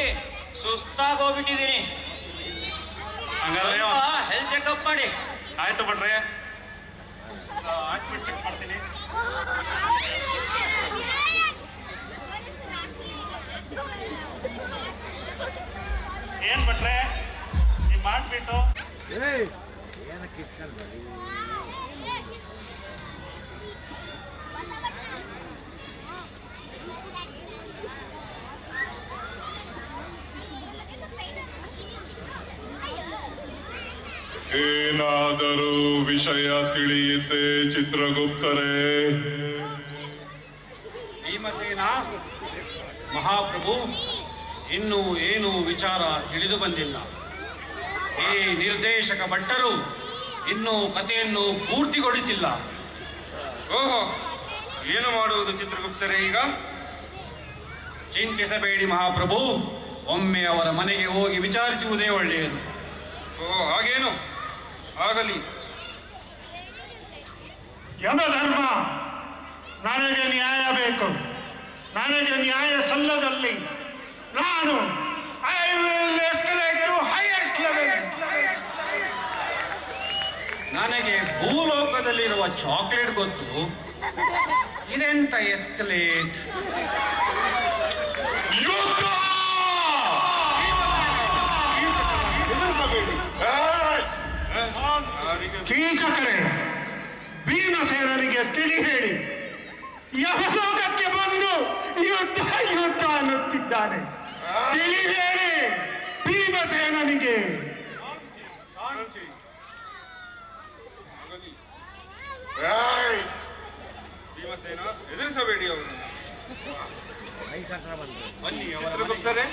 [SPEAKER 9] ಸುಸ್ತಾಗೋಗ್ಬಿಟ್ಟಿದ್ದೀನಿ. ಹೆಲ್ತ್ ಚೆಕಪ್ ಮಾಡಿ.
[SPEAKER 2] ಆಯ್ತು ಭಟ್ರೆ, ಚೆಕ್ ಮಾಡ್ತೀನಿ. ಏನ್ ಭಟ್ರೆ, ನೀವು ಮಾಡ್ಬಿಟ್ಟು
[SPEAKER 13] ಏನಾದರೂ ವಿಷಯ ತಿಳಿಯುತ್ತೆ ಚಿತ್ರಗುಪ್ತರೇ?
[SPEAKER 14] ಭೀಮಸೇನ ಮಹಾಪ್ರಭು, ಇನ್ನೂ ಏನು ವಿಚಾರ ತಿಳಿದು ಬಂದಿಲ್ಲ. ಈ ನಿರ್ದೇಶಕ ಭಟ್ಟರು ಇನ್ನೂ ಕಥೆಯನ್ನು ಪೂರ್ತಿಗೊಳಿಸಿಲ್ಲ. ಓಹೋ, ಏನು ಮಾಡುವುದು ಚಿತ್ರಗುಪ್ತರೇ ಈಗ? ಚಿಂತಿಸಬೇಡಿ ಮಹಾಪ್ರಭು, ಒಮ್ಮೆ ಅವರ ಮನೆಗೆ ಹೋಗಿ ವಿಚಾರಿಸುವುದೇ ಒಳ್ಳೆಯದು. ಓ ಹಾಗೇನು? ಆಗಲಿ.
[SPEAKER 2] ಯಮಧರ್ಮ, ನನಗೆ ನ್ಯಾಯ ಬೇಕು. ನನಗೆ ನ್ಯಾಯ ಸಲ್ಲದಲ್ಲಿ ನಾನು I will escalate to highest level.
[SPEAKER 14] ನನಗೆ ಭೂಲೋಕದಲ್ಲಿರುವ ಚಾಕ್ಲೇಟ್ ಗೊತ್ತು, ಇದೆಂತ ಎಸ್ಕಲೇಟ್?
[SPEAKER 2] ಕೀಚಕರೇ, ಭೀಮಸೇನನಿಗೆ ತಿಳಿ ಹೇಳಿ, ಯಮಲೋಕಕ್ಕೆ ಬಂದು ಯುದ್ಧ ಯುದ್ಧ ಅನ್ನುತ್ತಿದ್ದಾನೆ. ತಿಳಿ ಹೇಳಿ ಭೀಮಸೇನನಿಗೆ.
[SPEAKER 14] ಭೀಮಸೇನ, ಎದುರಿಸಬೇಡಿ ಅವರನ್ನು. ಬನ್ನಿ ಚಿತ್ರಗುಪ್ತರೇ,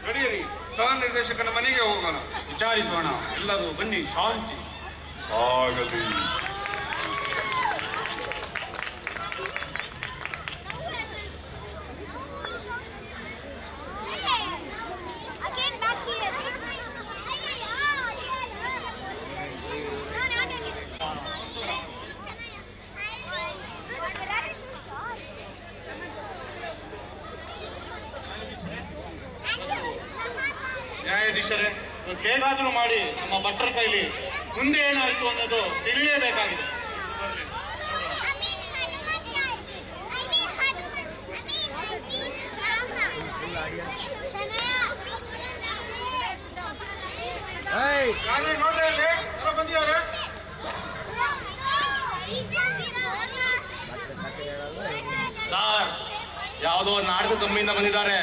[SPEAKER 14] ನಡೆಯಿರಿ, ಸಹ ನಿರ್ದೇಶಕನ ಮನೆಗೆ ಹೋಗೋಣ, ವಿಚಾರಿಸೋಣ. ಎಲ್ಲರೂ ಬನ್ನಿ, ಶಾಂತಿ
[SPEAKER 13] ಆಗಲಿ.
[SPEAKER 2] ನ್ಯಾಯಾಧೀಶರೇ, ಇವತ್ತು ಹೇಗಾದ್ರೂ ಮಾಡಿ ನಮ್ಮ ಭಟ್ರ ಕೈಲಿ ಮುಂದೆ ಏನಾಯ್ತು ಅನ್ನೋದು ತಿಳಿಯಬೇಕಾಗಿದೆ. ನೋಡ್ರಿ ಅಲ್ಲಿ ಯಾರೋ ಬಂದಿದ್ದಾರೆ.
[SPEAKER 9] ಸರ್, ಯಾವುದೋ ನಾಟಕ ಕಂಪನಿಯಿಂದ ಬಂದಿದ್ದಾರೆ.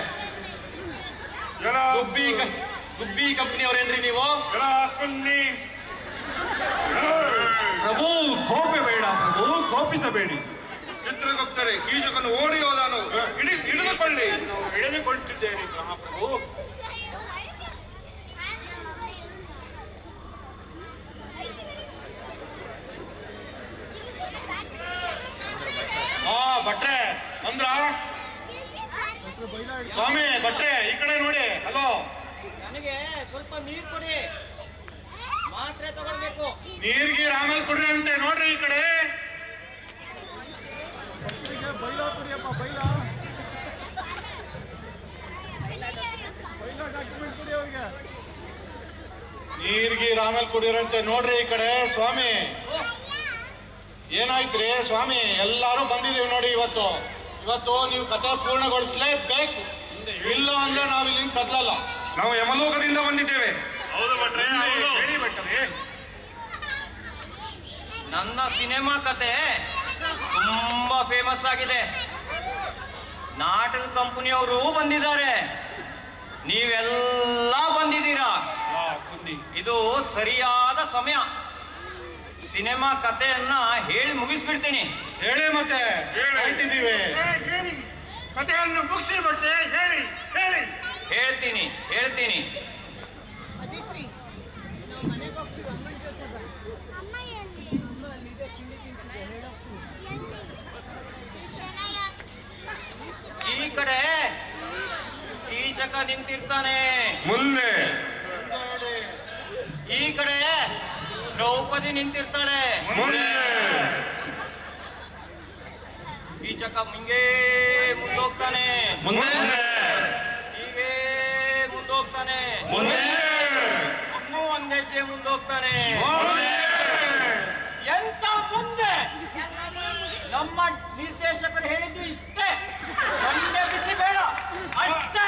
[SPEAKER 9] ಗುಬ್ಬಿ ಕಂಪನಿ ಅವರೇನ್ರಿ ನೀವು?
[SPEAKER 14] ಪ್ರಭು ಕೋಪಬೇಡ, ಪ್ರಭು ಕೋಪಿಸಬೇಡಿ. ಚಿತ್ರಗುಪ್ತರೇ, ಕೀಚಕನು ಓಡಿ ಹೋದನು, ಹಿಡಿದುಕೊಳ್ಳಿ. ನಾವು ಹಿಡಿದುಕೊಳ್ಳುತ್ತಿದ್ದೇನೆ ಮಹಾಪ್ರಭು.
[SPEAKER 2] ಭಟ್ರೆ ಅಂದ್ರ ಸ್ವಾಮಿ, ಭಟ್ರೆ ಈ ಕಡೆ ನೋಡಿ. ಹಲೋ,
[SPEAKER 9] ನನಗೆ ಸ್ವಲ್ಪ ನೀರು ಕೊಡಿ, ಮಾತ್ರೆ ತಗೊಳ್ಬೇಕು.
[SPEAKER 2] ನೀರ್ಗಿ ಆಮೇಲೆ ಕೊಡ್ರಿ ಅಂತೆ. ನೋಡ್ರಿ ಈ ಕಡೆ. ನೀರ್ಗಿ ಆಮೇಲೆ ಕುಡಿಯರಂತೆ. ನೋಡ್ರಿ ಈ ಕಡೆ. ಸ್ವಾಮಿ, ಏನಾಯ್ತ್ರಿ ಸ್ವಾಮಿ? ಎಲ್ಲಾರು ಬಂದಿದ್ದೀವಿ ನೋಡಿ. ಇವತ್ತು ನೀವು ಕಥೆ ಪೂರ್ಣಗೊಳಿಸಲೇಬೇಕು. ಇಲ್ಲ ಅಂದ್ರೆ ನಾವಿಲ್ಲಿ ಕದ್ಲಲ್ಲ.
[SPEAKER 14] ನಾವು ಯಮಲೋಕದಿಂದ ಬಂದಿದ್ದೇವೆ.
[SPEAKER 2] ಹೌದು ಭಟ್ರೆ,
[SPEAKER 14] ಹೇಳಿ ಭಟ್ರೆ.
[SPEAKER 9] ನನ್ನ ಸಿನಿಮಾ ಕತೆ ತುಂಬಾ ಫೇಮಸ್ ಆಗಿದೆ. ನಾಟಕ ಕಂಪನಿಯವರು ಬಂದಿದ್ದಾರೆ, ನೀವೆಲ್ಲ ಬಂದಿದ್ದೀರಾ. ಇದು ಸರಿಯಾದ ಸಮಯ. ಸಿನಿಮಾ ಕಥೆಯನ್ನ ಹೇಳಿ ಮುಗಿಸ್ಬಿಡ್ತೀನಿ.
[SPEAKER 2] ಹೇಳಿ ಮತ್ತೆ, ಹೇಳ್ತಿದ್ದೀವಿ. ಕಥೆಯನ್ನು ಮುಗಿಸಿ ಭಟ್ರೆ, ಹೇಳಿ ಹೇಳಿ.
[SPEAKER 9] ಹೇಳ್ತೀನಿ. ಈ ಕಡೆ ಕೀಚಕ ನಿಂತಿರ್ತಾನೆ
[SPEAKER 14] ಮುಂದೆ.
[SPEAKER 9] ಈ ಕಡೆ ದ್ರೌಪದಿ ನಿಂತಿರ್ತಾಳೆ
[SPEAKER 14] ಮುಂದೆ.
[SPEAKER 9] ಕೀಚಕ ಹಿಂಗೇ ಮುಂದೋಗ್ತಾನೆ.
[SPEAKER 14] ಮುಂದೆ.
[SPEAKER 9] ಹೀಗೆ ಮುಂದೋಗ್ತಾನೆ.
[SPEAKER 14] ಮುಂದೆ.
[SPEAKER 9] ಇನ್ನೂ ಒಂದ್ ಹೆಜ್ಜೆ ಮುಂದೋಗ್ತಾನೆ. ಎಂತ ಮುಂದೆ? ನಮ್ಮ ನಿರ್ದೇಶಕರು ಹೇಳಿದ್ದು ಇಷ್ಟೇ, ಒಂದೇ ಬಿಸಿ ಬೇಡ ಅಷ್ಟೇ.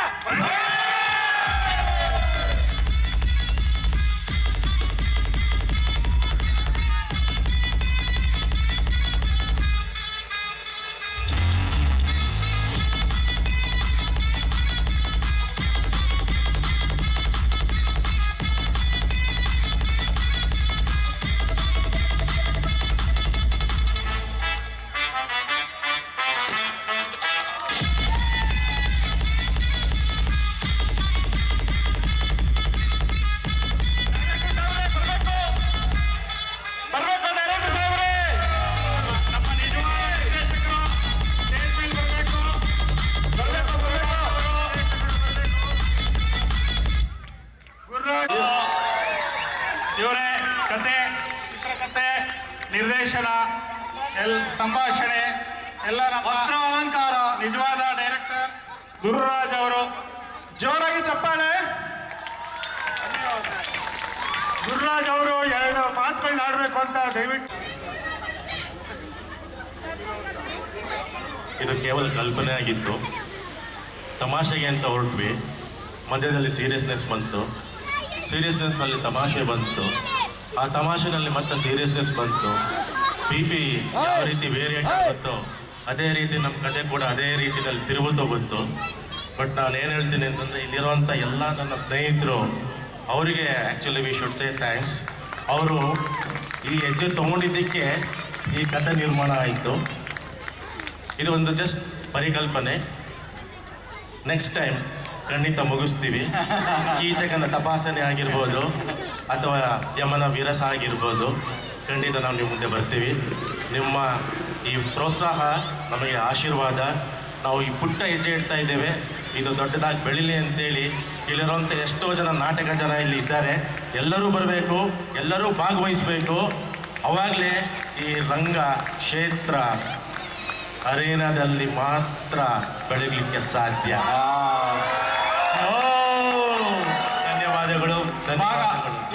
[SPEAKER 3] ನಿರ್ದೇಶನ ಸಂಭಾಷಣೆ ಎಲ್ಲ
[SPEAKER 6] ವಸ್ತ್ರ ಅಲಂಕಾರ
[SPEAKER 3] ನಿಜವಾದ ಡೈರೆಕ್ಟರ್ ಗುರುರಾಜ್ ಅವರು.
[SPEAKER 6] ಜೋರಾಗಿ ಚಪ್ಪಾಳೆ.
[SPEAKER 2] ಗುರುರಾಜ್ ಅವರು 2 ಮಾತುಗಳನ್ನ ಆಡ್ಬೇಕು ಅಂತ ದಯವಿಟ್ಟು.
[SPEAKER 15] ಇದು ಕೇವಲ ಕಲ್ಪನೆ ಆಗಿತ್ತು, ತಮಾಷೆಗೆ ಅಂತ ಹೊರಟ್ವಿ. ಮಧ್ಯದಲ್ಲಿ ಸೀರಿಯಸ್ನೆಸ್ ಬಂತು, ಸೀರಿಯಸ್ನೆಸ್ನಲ್ಲಿ ತಮಾಷೆ ಬಂತು, ಆ ತಮಾಷೆನಲ್ಲಿ ಮತ್ತೆ ಸೀರಿಯಸ್ನೆಸ್ ಬಂತು. BP ಯಾವ ರೀತಿ ವೇರಿಯೇಟ್ ಆಗುತ್ತೋ ಅದೇ ರೀತಿ ನಮ್ಮ ಕಥೆ ಕೂಡ ಅದೇ ರೀತಿಯಲ್ಲಿ ತಿರುಗುತ್ತೋ ಬಂತು. ಬಟ್ ನಾನು ಏನು ಹೇಳ್ತೀನಿ ಅಂತಂದರೆ, ಇಲ್ಲಿರುವಂಥ ಎಲ್ಲ ನನ್ನ ಸ್ನೇಹಿತರು ಅವರಿಗೆ actually we should say thanks. ಅವರು ಈ ಹೆಜ್ಜೆ ತೊಗೊಂಡಿದ್ದಕ್ಕೆ ಈ ಕಥೆ ನಿರ್ಮಾಣ ಆಯಿತು. ಇದು ಒಂದು ಜಸ್ಟ್ ಪರಿಕಲ್ಪನೆ. ನೆಕ್ಸ್ಟ್ ಟೈಮ್ ಖಂಡಿತ ಮುಗಿಸ್ತೀವಿ. ಕೀಚಕನ ತಪಾಸಣೆ ಆಗಿರ್ಬೋದು ಅಥವಾ ಯಮನ ವಿರಸ ಆಗಿರ್ಬೋದು, ಖಂಡಿತ ನಾವು ನಿಮ್ಮ ಮುಂದೆ ಬರ್ತೀವಿ. ನಿಮ್ಮ ಈ ಪ್ರೋತ್ಸಾಹ ನಮಗೆ ಆಶೀರ್ವಾದ. ನಾವು ಈ ಪುಟ್ಟ ಹೆಜ್ಜೆ ಇಡ್ತಾ ಇದ್ದೇವೆ, ಇದು ದೊಡ್ಡದಾಗಿ ಬೆಳೀಲಿ ಅಂತೇಳಿ ಇಲ್ಲಿರುವಂಥ ಎಷ್ಟೋ ಜನ ನಾಟಕ ಜನ ಇಲ್ಲಿ ಇದ್ದಾರೆ. ಎಲ್ಲರೂ ಬರಬೇಕು, ಎಲ್ಲರೂ ಭಾಗವಹಿಸಬೇಕು. ಅವಾಗಲೇ ಈ ರಂಗ ಕ್ಷೇತ್ರ ಅರೇನಾದಲ್ಲಿ ಮಾತ್ರ ಬೆಳಗಲಿಕ್ಕೆ ಸಾಧ್ಯ. ಧನ್ಯವಾದಗಳು.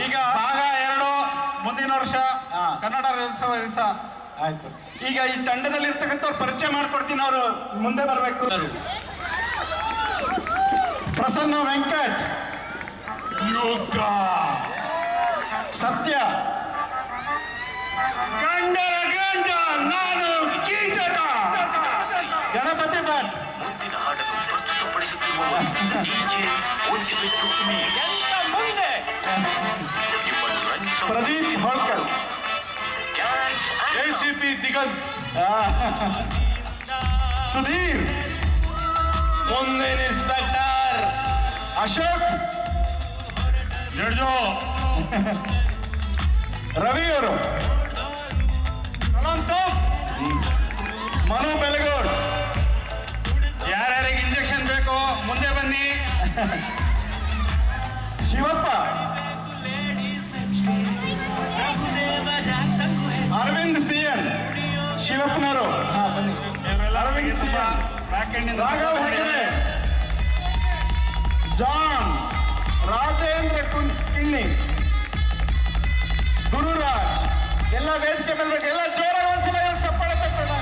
[SPEAKER 3] ಈಗ ಭಾಗ 2 ಮುಂದಿನ ವರ್ಷ ಕನ್ನಡ ರಾಜ್ಯೋತ್ಸವ ದಿವಸ.
[SPEAKER 6] ಆಯ್ತು. ಈಗ ಈ ತಂಡದಲ್ಲಿ ಇರ್ತಕ್ಕಂಥವ್ರು ಪರಿಚಯ ಮಾಡ್ಕೊಡ್ತೀನಿ, ಅವರು ಮುಂದೆ ಬರಬೇಕು. ಪ್ರಸನ್ನ ವೆಂಕಟ್,
[SPEAKER 2] ಯುಗ
[SPEAKER 6] ಸತ್ಯ,
[SPEAKER 2] ಗಂಡರ ಗಂಡ ನಾನು ಕೀಚಕ,
[SPEAKER 6] ಗಣಪತಿ ಭಟ್, ಪ್ರದೀಪ್ ಹೋಳ್ಕರ್,
[SPEAKER 2] ACP ದಿಗಂತ್,
[SPEAKER 6] ಸುಧೀರ್,
[SPEAKER 2] ಮುಂದಿನ ಇನ್ಸ್ಪೆಕ್ಟರ್
[SPEAKER 6] ಅಶೋಕ್,
[SPEAKER 2] ಜಡ್ಜೋ
[SPEAKER 6] ರವಿ ಅವರು, ಸಲಾಂ ಸಾಬ್, ಮನು ಬೆಳಗೋಡ್.
[SPEAKER 3] ಯಾರ್ಯಾರಿಗೆ ಇಂಜೆಕ್ಷನ್ ಬೇಕೋ ಮುಂದೆ ಬನ್ನಿ.
[SPEAKER 6] ಶಿವಪ್ಪ, ಅರವಿಂದ್ CN, ಶಿವಪ್ಪನವರು, ಅರವಿಂದ್ CN, ರಾಘವ್ ಹೆಗಡೆ, ಜಾನ್, ರಾಜೇಂದ್ರ ಕಿಣ್ಣಿ, ಗುರುರಾಜ್, ಎಲ್ಲ ವೇದಿಕೆ ಮೇಲೆ ಎಲ್ಲ ಜೋರಾಗಿ ಒಂದ್ಸಲ ಚಪ್ಪಾಳೆ ತಟ್ಟೋಣ.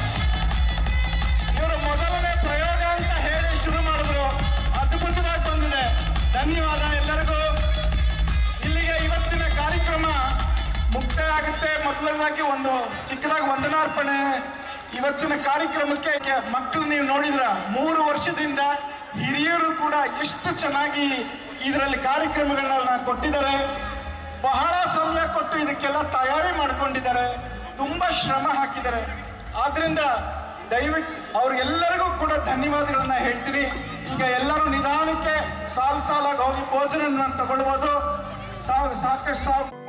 [SPEAKER 6] ಇವರು ಮೊದಲನೇ ಪ್ರಯೋಗ ಅಂತ ಹೇಳಿ ಶುರು ಮಾಡಿದ್ರು, ಅದ್ಭುತವಾಗಿ ಬಂದಿದೆ. ಧನ್ಯವಾದ ಎಲ್ಲರಿಗೂ. ಇಲ್ಲಿಗೆ ಇವತ್ತಿನ ಕಾರ್ಯಕ್ರಮ ಮುಕ್ತಾಯ ಆಗುತ್ತೆ. ಮೊದಲನೇದಾಗಿ ಒಂದು ಚಿಕ್ಕದಾಗಿ ವಂದನಾರ್ಪಣೆ. ಇವತ್ತಿನ ಕಾರ್ಯಕ್ರಮಕ್ಕೆ ಮಕ್ಕಳು ನೀವು ನೋಡಿದ್ರ 3 ವರ್ಷದಿಂದ ಹಿರಿಯರು ಕೂಡ ಎಷ್ಟು ಚೆನ್ನಾಗಿ ಇದರಲ್ಲಿ ಕಾರ್ಯಕ್ರಮಗಳನ್ನ ಕೊಟ್ಟಿದ್ದಾರೆ. ಬಹಳ ಸಮಯ ಕೊಟ್ಟು ಇದಕ್ಕೆಲ್ಲ ತಯಾರಿ ಮಾಡಿಕೊಂಡಿದ್ದಾರೆ, ತುಂಬಾ ಶ್ರಮ ಹಾಕಿದ್ದಾರೆ. ಆದ್ರಿಂದ ದಯವಿಟ್ಟು ಅವ್ರಿಗೆಲ್ಲರಿಗೂ ಕೂಡ ಧನ್ಯವಾದಗಳನ್ನ ಹೇಳ್ತೀನಿ. ಈಗ ಎಲ್ಲರೂ ನಿಧಾನಕ್ಕೆ ಸಾಲಾಗಿ ಹೋಗಿ ಭೋಜನ ತಗೊಳ್ಬೋದು. ಸಾಕಷ್ಟು